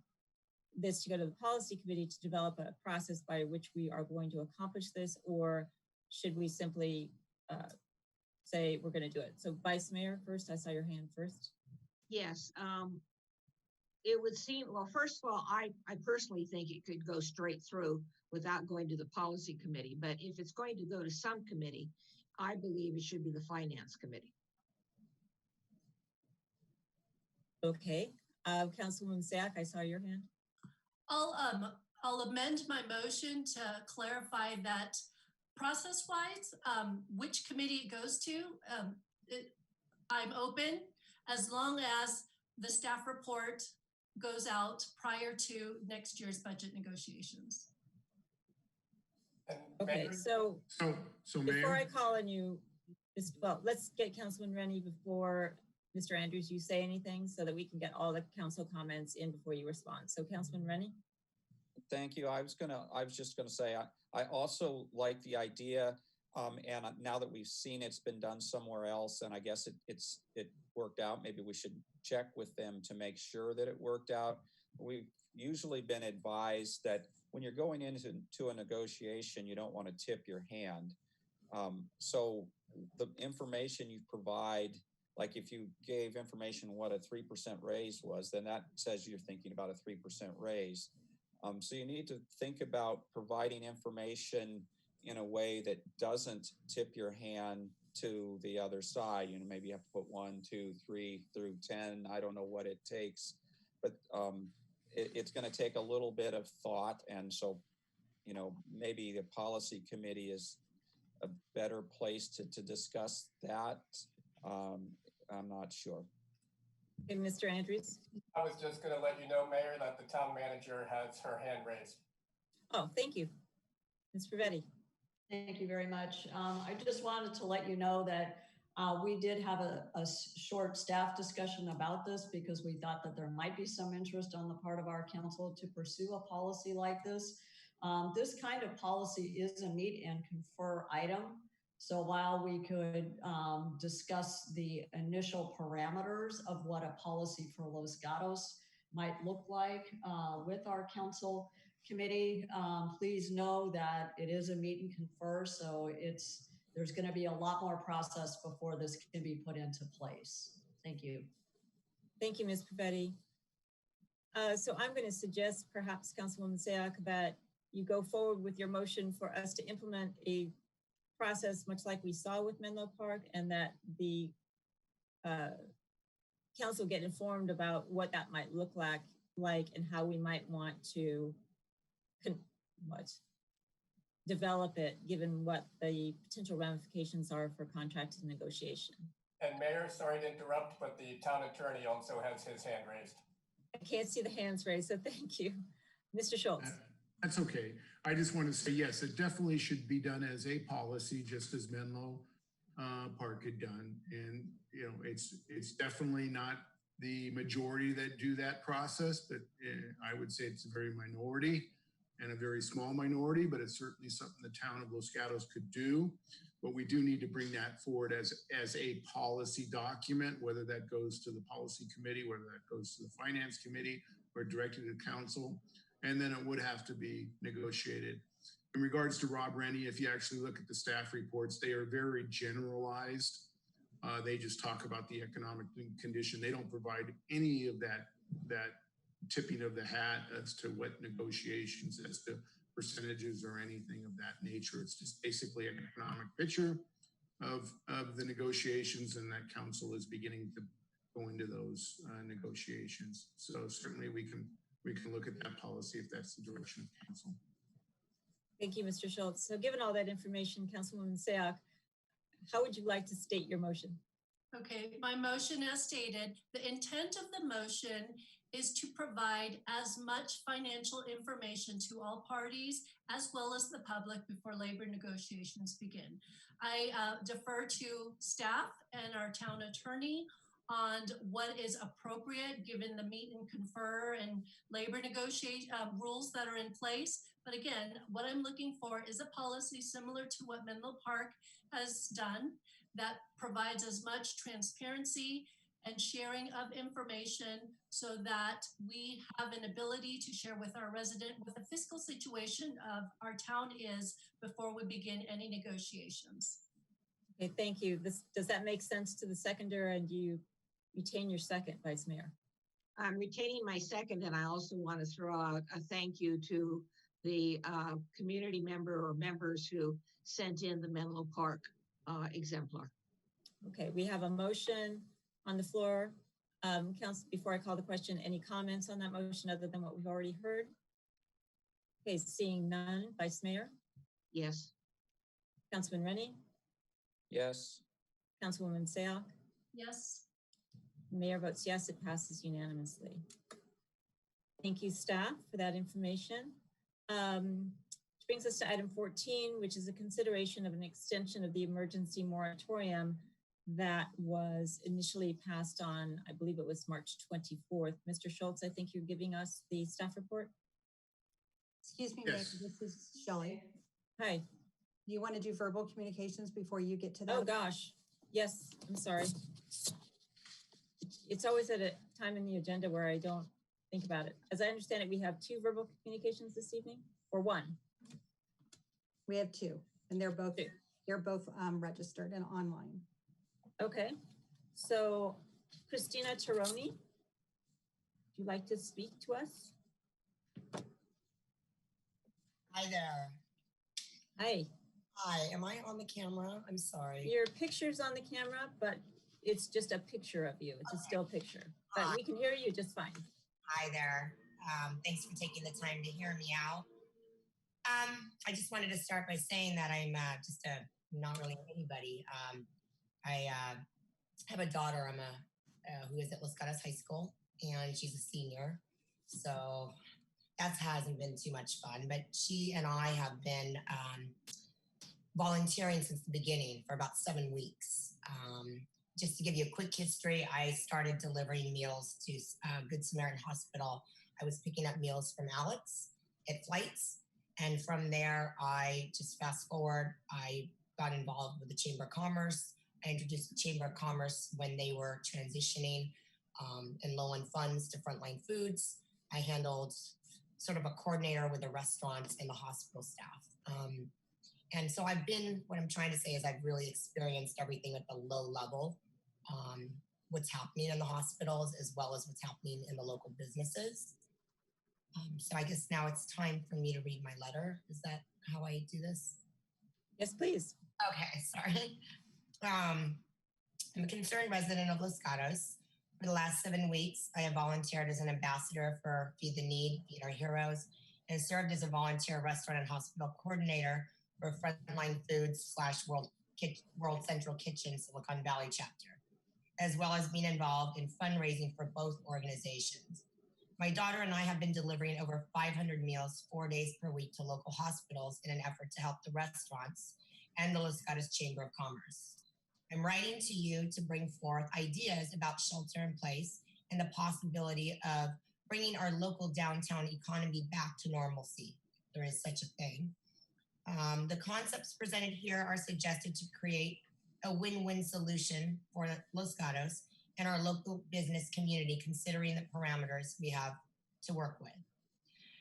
this to go to the policy committee to develop a process by which we are going to accomplish this, or should we simply say we're going to do it? So Vice Mayor first, I saw your hand first. Yes, it would seem, well, first of all, I personally think it could go straight through without going to the policy committee. But if it's going to go to some committee, I believe it should be the finance committee. Okay, Councilwoman Sack, I saw your hand. I'll amend my motion to clarify that process-wise, which committee it goes to. I'm open as long as the staff report goes out prior to next year's budget negotiations. Okay, so Mayor, before I call on you, well, let's get Councilman Rennie before Mr. Andrews, you say anything so that we can get all the council comments in before you respond. So Councilman Rennie. Thank you. I was just gonna say, I also like the idea, and now that we've seen it's been done somewhere else, and I guess it worked out. Maybe we should check with them to make sure that it worked out. We've usually been advised that when you're going into a negotiation, you don't want to tip your hand. So the information you provide, like if you gave information what a 3% raise was, then that says you're thinking about a 3% raise. So you need to think about providing information in a way that doesn't tip your hand to the other side. You know, maybe you have to put 1, 2, 3 through 10. I don't know what it takes, but it's going to take a little bit of thought. And so, you know, maybe the policy committee is a better place to discuss that. I'm not sure. Okay, Mr. Andrews. I was just going to let you know, Mayor, that the town manager has her hand raised. Oh, thank you. Ms. Pavetti. Thank you very much. I just wanted to let you know that we did have a short staff discussion about this because we thought that there might be some interest on the part of our council to pursue a policy like this. This kind of policy is a meet and confer item. So while we could discuss the initial parameters of what a policy for Los Gatos might look like with our council committee, please know that it is a meet and confer. So there's going to be a lot more process before this can be put into place. Thank you. Thank you, Ms. Pavetti. So I'm going to suggest perhaps Councilwoman Sayak that you go forward with your motion for us to implement a process much like we saw with Menlo Park, and that the council get informed about what that might look like and how we might want to develop it, given what the potential ramifications are for contract and negotiation. And Mayor, sorry to interrupt, but the town attorney also has his hand raised. I can't see the hands raised, so thank you. Mr. Schultz. That's okay. I just want to say, yes, it definitely should be done as a policy, just as Menlo Park had done. And, you know, it's definitely not the majority that do that process, but I would say it's a very minority and a very small minority, but it's certainly something the town of Los Gatos could do. But we do need to bring that forward as a policy document, whether that goes to the policy committee, whether that goes to the finance committee, or directly to council. And then it would have to be negotiated. In regards to Rob Rennie, if you actually look at the staff reports, they are very generalized. They just talk about the economic condition. They don't provide any of that tipping of the hat as to what negotiations, as to percentages or anything of that nature. It's just basically an economic picture of the negotiations, and that council is beginning to go into those negotiations. So certainly we can look at that policy if that's the direction of council. Thank you, Mr. Schultz. So given all that information, Councilwoman Sayak, how would you like to state your motion? Okay, my motion as stated, the intent of the motion is to provide as much financial information to all parties as well as the public before labor negotiations begin. I defer to staff and our town attorney on what is appropriate given the meet and confer and labor negotiation rules that are in place. But again, what I'm looking for is a policy similar to what Menlo Park has done that provides as much transparency and sharing of information so that we have an ability to share with our resident what the fiscal situation of our town is before we begin any negotiations. Okay, thank you. Does that make sense to the seconder, and do you retain your second, Vice Mayor? I'm retaining my second, and I also want to throw out a thank you to the community member or members who sent in the Menlo Park exemplar. Okay, we have a motion on the floor. Council, before I call the question, any comments on that motion other than what we've already heard? Okay, seeing none. Vice Mayor? Yes. Councilman Rennie? Yes. Councilwoman Sayoc? Yes. Mayor votes yes, it passes unanimously. Thank you, staff, for that information. Which brings us to item 14, which is a consideration of an extension of the emergency moratorium that was initially passed on, I believe it was March 24th. Mr. Schultz, I think you're giving us the staff report. Excuse me, Yes. Mayor, this is Shelley. Hi. Do you want to do verbal communications before you get to that? Oh gosh, yes, I'm sorry. It's always at a time in the agenda where I don't think about it. As I understand it, we have 2 verbal communications this evening, or 1? We have 2, and they're both registered and online. Okay, so Christina Taroni, would you like to speak to us? Hi there. Hi. Hi, am I on the camera? I'm sorry. Your picture's on the camera, but it's just a picture of you. It's a still picture, but we can hear you just fine. Hi there. Thanks for taking the time to hear me out. I just wanted to start by saying that I'm just not really anybody. I have a daughter. Who is at Los Gatos High School, and she's a senior. So that hasn't been too much fun. But she and I have been volunteering since the beginning for about 7 weeks. Just to give you a quick history, I started delivering meals to Good Samaritan Hospital. I was picking up meals from Alex at flights. And from there, I just fast forward, I got involved with the Chamber of Commerce. I introduced the Chamber of Commerce when they were transitioning and low on funds to Frontline Foods. I handled sort of a coordinator with the restaurants and the hospital staff. And so what I'm trying to say is I've really experienced everything at the low level, what's happening in the hospitals as well as what's happening in the local businesses. So I guess now it's time for me to read my letter. Is that how I do this? Yes, please. Okay, sorry. I'm a concerned resident of Los Gatos. For the last 7 weeks, I have volunteered as an ambassador for Feed the Need, Feed Our Heroes, and served as a volunteer restaurant and hospital coordinator for Frontline Foods / World Central Kitchen Silicon Valley chapter, as well as being involved in fundraising for both organizations. My daughter and I have been delivering over 500 meals 4 days per week to local hospitals in an effort to help the restaurants and the Los Gatos Chamber of Commerce. I'm writing to you to bring forth ideas about shelter in place and the possibility of bringing our local downtown economy back to normalcy. There is such a thing. The concepts presented here are suggested to create a win-win solution for Los Gatos and our local business community, considering the parameters we have to work with.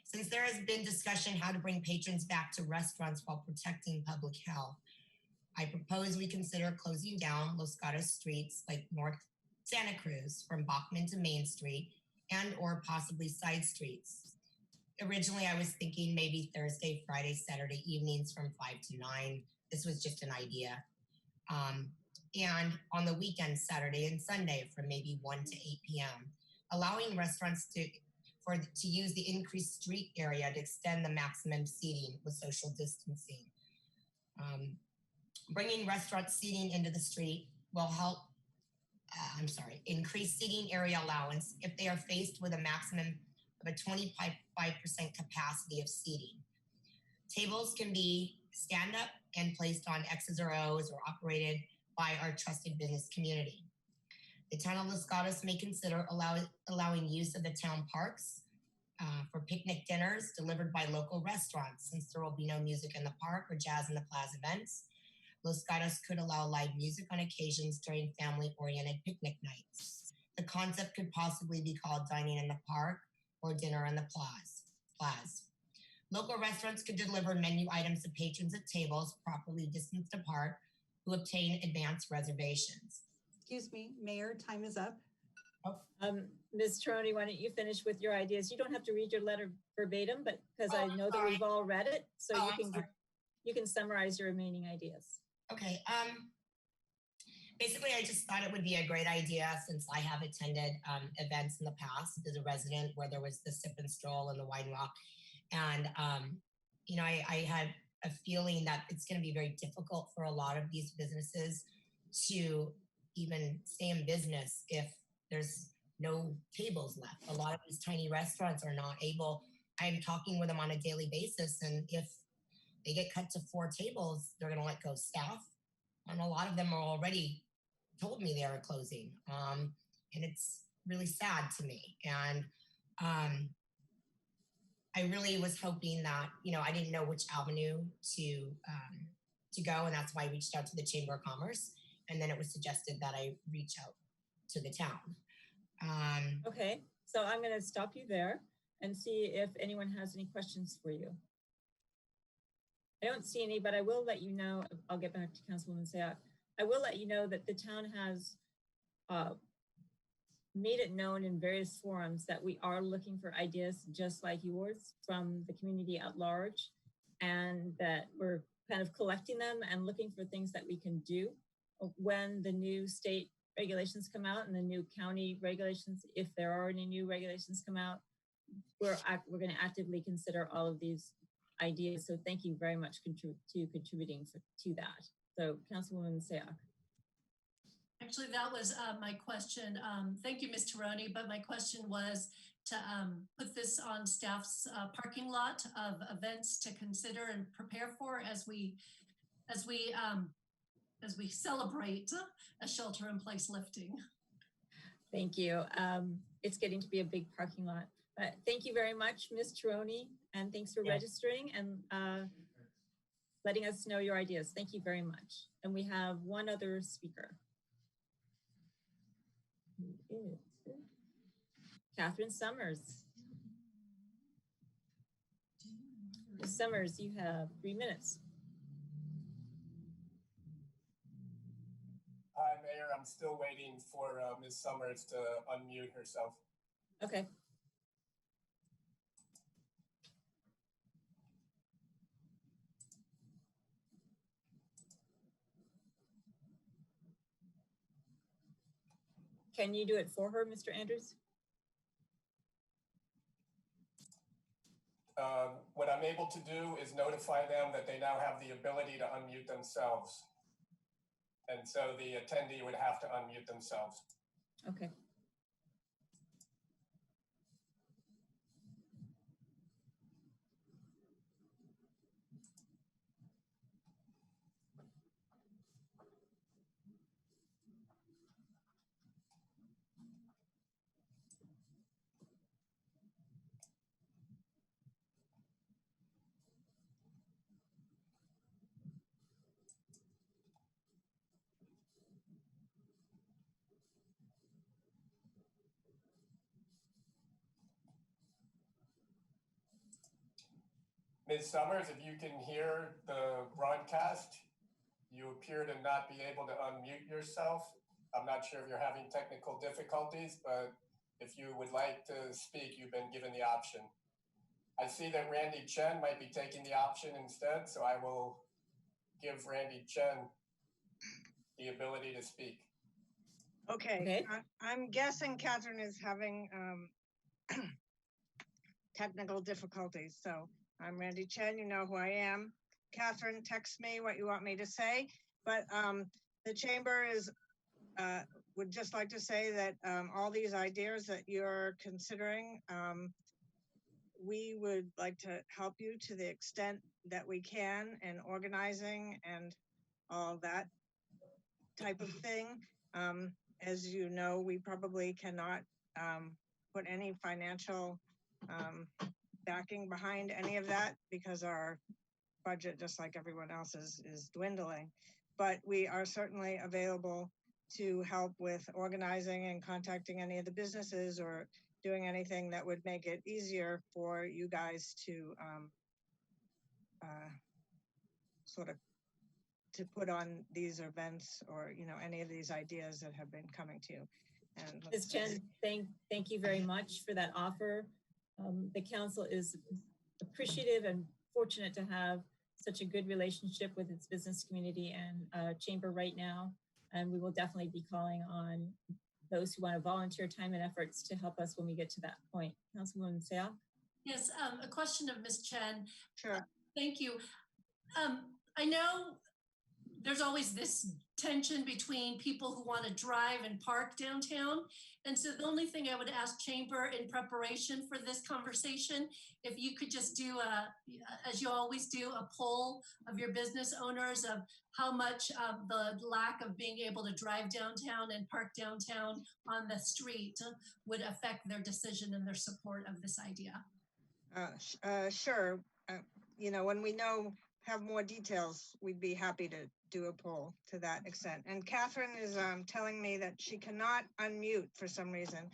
Since there has been discussion how to bring patrons back to restaurants while protecting public health, I propose we consider closing down Los Gatos streets like North Santa Cruz from Bachman to Main Street and or possibly side streets. Originally, I was thinking maybe Thursday, Friday, Saturday evenings from 5 to 9. This was just an idea. And on the weekend, Saturday and Sunday from maybe 1 to 8 p.m., allowing restaurants to use the increased street area to extend the maximum seating with social distancing. Bringing restaurant seating into the street will help increased seating area allowance if they are faced with a maximum of a 25% capacity of seating. Tables can be stand up and placed on X's or O's or operated by our trusted business community. The town of Los Gatos may consider allowing use of the town parks for picnic dinners delivered by local restaurants. Since there will be no music in the park or jazz in the plaza events, Los Gatos could allow live music on occasions during family-oriented picnic nights. The concept could possibly be called dining in the park or dinner in the plaza. Local restaurants could deliver menu items to patrons at tables properly distanced apart who obtain advance reservations. Excuse me, Mayor, time is up. Ms. Troney, why don't you finish with your ideas? You don't have to read your letter verbatim, but because I know that we've all read it, so you can summarize your remaining ideas. Okay. Basically, I just thought it would be a great idea since I have attended events in the past as a resident where there was the sip and stroll and the wine walk. And, I had a feeling that it's going to be very difficult for a lot of these businesses to even stay in business if there's no tables left. A lot of these tiny restaurants are not able. I'm talking with them on a daily basis, and if they get cut to 4 tables, they're going to let go staff. And a lot of them are already told me they are closing. And it's really sad to me. And I really was hoping that, I didn't know which avenue to go. And that's why I reached out to the Chamber of Commerce. And then it was suggested that I reach out to the town. Okay, so I'm going to stop you there and see if anyone has any questions for you. I don't see any, but I will let you know. I'll get back to Councilwoman Sayoc. I will let you know that the town has made it known in various forums that we are looking for ideas just like yours from the community at large, and that we're kind of collecting them and looking for things that we can do when the new state regulations come out and the new county regulations, if there are any new regulations come out, we're going to actively consider all of these ideas. So thank you very much to contributing to that. So Councilwoman Sayoc. Actually, that was my question. Thank you, Ms. Tironi, but my question was to put this on staff's parking lot of events to consider and prepare for as we celebrate a shelter-in-place lifting. Thank you. It's getting to be a big parking lot. But thank you very much, Ms. Tironi, and thanks for registering and letting us know your ideas. Thank you very much. And we have one other speaker. Catherine Summers. Ms. Summers, you have 3 minutes. Hi, Mayor. I'm still waiting for Ms. Summers to unmute herself. Okay. Can you do it for her, Mr. Andrews? What I'm able to do is notify them that they now have the ability to unmute themselves. And so the attendee would have to unmute themselves. Okay. Ms. Summers, if you can hear the broadcast, you appear to not be able to unmute yourself. I'm not sure if you're having technical difficulties, but if you would like to speak, you've been given the option. I see that Randy Chen might be taking the option instead, so I will give Randy Chen the ability to speak. Okay. I'm guessing Catherine is having technical difficulties, so I'm Randy Chen, you know who I am. Catherine, text me what you want me to say, but the chamber is would just like to say that all these ideas that you're considering, we would like to help you to the extent that we can in organizing and all that type of thing. As you know, we probably cannot put any financial backing behind any of that because our budget, just like everyone else's, is dwindling. But we are certainly available to help with organizing and contacting any of the businesses or doing anything that would make it easier for you guys to sort of to put on these events or, you know, any of these ideas that have been coming to you. And Ms. Chen, thank you very much for that offer. The council is appreciative and fortunate to have such a good relationship with its business community and chamber right now. And we will definitely be calling on those who want to volunteer time and efforts to help us when we get to that point. Councilwoman Seah? Yes, a question of Ms. Chen. Sure. Thank you. I know there's always this tension between people who want to drive and park downtown. And so the only thing I would ask Chamber in preparation for this conversation, if you could just do as you always do, a poll of your business owners of how much the lack of being able to drive downtown and park downtown on the street would affect their decision and their support of this idea. Sure. You know, when we have more details, we'd be happy to do a poll to that extent. And Catherine is telling me that she cannot unmute for some reason.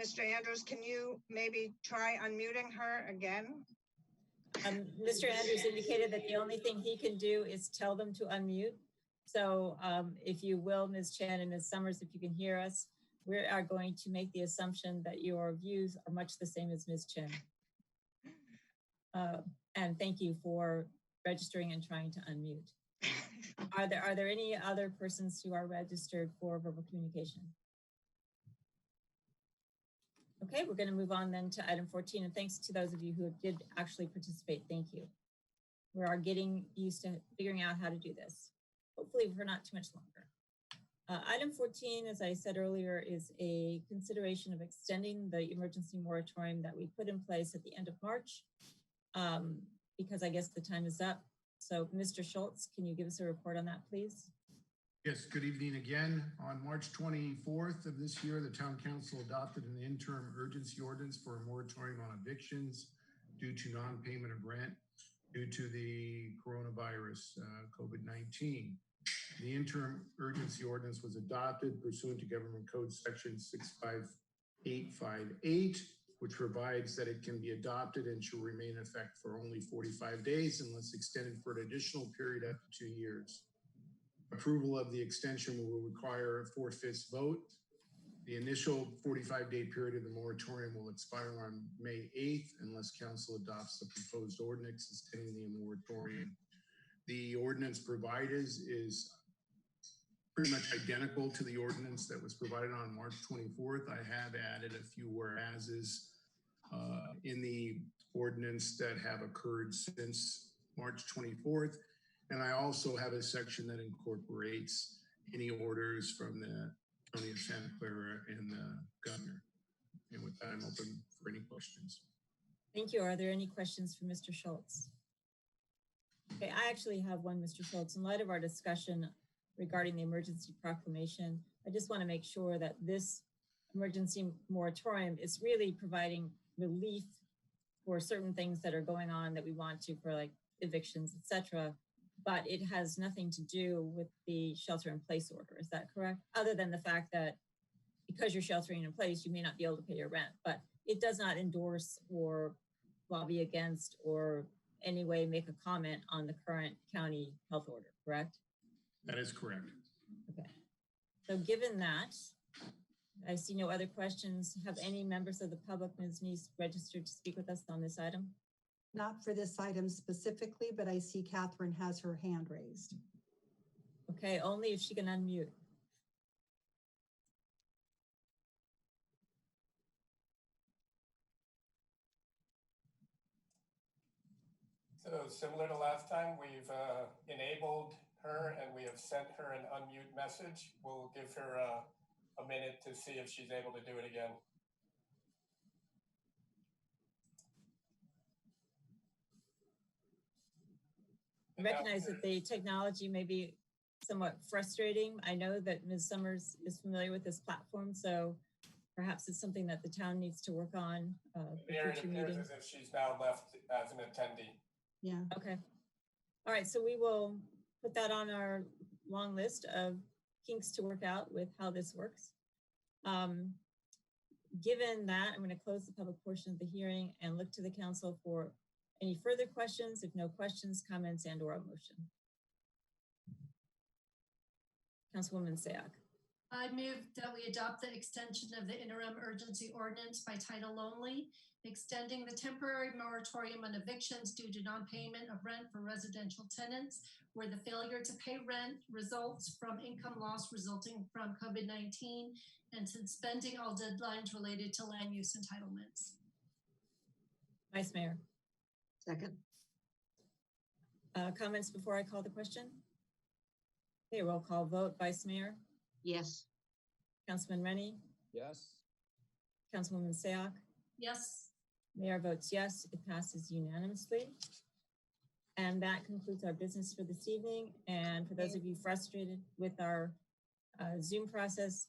Mr. Andrews, can you maybe try unmuting her again? Mr. Andrews indicated that the only thing he can do is tell them to unmute. So if you will, Ms. Chen and Ms. Summers, if you can hear us, we are going to make the assumption that your views are much the same as Ms. Chen. And thank you for registering and trying to unmute. Are there any other persons who are registered for verbal communication? Okay, we're going to move on then to item 14. And thanks to those of you who did actually participate. Thank you. We are getting used to figuring out how to do this, hopefully for not too much longer. Item 14, as I said earlier, is a consideration of extending the emergency moratorium that we put in place at the end of March, because I guess the time is up. So Mr. Schultz, can you give us a report on that, please? Yes, good evening again. On March 24th of this year, the Town Council adopted an interim urgency ordinance for a moratorium on evictions due to non-payment of rent due to the coronavirus, COVID-19. The interim urgency ordinance was adopted pursuant to Government Code Section 65858, which provides that it can be adopted and shall remain in effect for only 45 days unless extended for an additional period up to 2 years. Approval of the extension will require a 4/5 vote. The initial 45-day period of the moratorium will expire on May 8th unless council adopts the proposed ordinance extending the moratorium. The ordinance provided is pretty much identical to the ordinance that was provided on March 24th. I have added a few whereases in the ordinance that have occurred since March 24th. And I also have a section that incorporates any orders from the County of Santa Clara and the governor. And with that, I'm open for any questions. Thank you. Are there any questions for Mr. Schultz? Okay, I actually have one, Mr. Schultz. In light of our discussion regarding the emergency proclamation, I just want to make sure that this emergency moratorium is really providing relief for certain things that are going on that we want to, for like evictions, etc. But it has nothing to do with the shelter in place order. Is that correct? Other than the fact that because you're sheltering in place, you may not be able to pay your rent, but it does not endorse or lobby against or any way make a comment on the current county health order, correct? That is correct. Okay. So given that, I see no other questions. Have any members of the public, Ms. Neese, registered to speak with us on this item? Not for this item specifically, but I see Catherine has her hand raised. Okay, only if she can unmute. So similar to last time, we've enabled her and we have sent her an unmute message. We'll give her a minute to see if she's able to do it again. I recognize that the technology may be somewhat frustrating. I know that Ms. Summers is familiar with this platform, so perhaps it's something that the town needs to work on for Mayor, it future appears meetings. as if she's now left as an attendee. Yeah. Okay. All right, so we will put that on our long list of kinks to work out with how this works. Given that, I'm going to close the public portion of the hearing and look to the council for any further questions. If no questions, comments, and/or a motion. Councilwoman Sayak. I move that we adopt the extension of the interim urgency ordinance by title only, extending the temporary moratorium on evictions due to non-payment of rent for residential tenants where the failure to pay rent results from income loss resulting from COVID-19 and suspending all deadlines related to land use entitlements. Vice Mayor. Second. Comments before I call the question? Okay, roll call vote. Vice Mayor. Yes. Councilman Rennie. Yes. Councilwoman Sayak. Yes. Mayor votes yes. It passes unanimously. And that concludes our business for this evening. And for those of you frustrated with our Zoom process,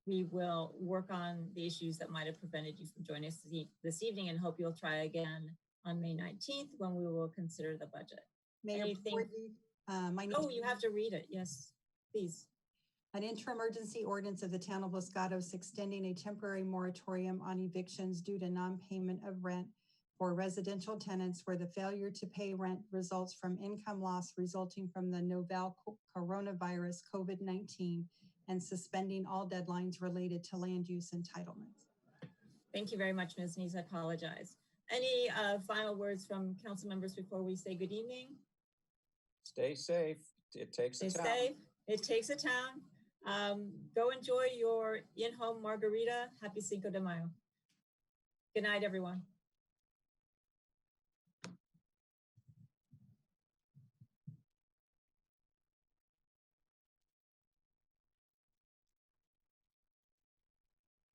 we will work on the issues that might have prevented you from joining us this evening and hope you'll try again on May 19th when we will consider the budget. Mayor, Anything? Oh, you have to read it. Yes, please. An interim emergency ordinance of the town of Los Gatos extending a temporary moratorium on evictions due to non-payment of rent for residential tenants where the failure to pay rent results from income loss resulting from the novel coronavirus COVID-19 and suspending all deadlines related to land use entitlements. Thank you very much, Ms. Nees. I apologize. Any final words from council members before we say good evening? Stay safe. It takes a town. Stay safe. It takes a town. Go enjoy your in-home margarita. Happy Cinco de Mayo. Good night, everyone.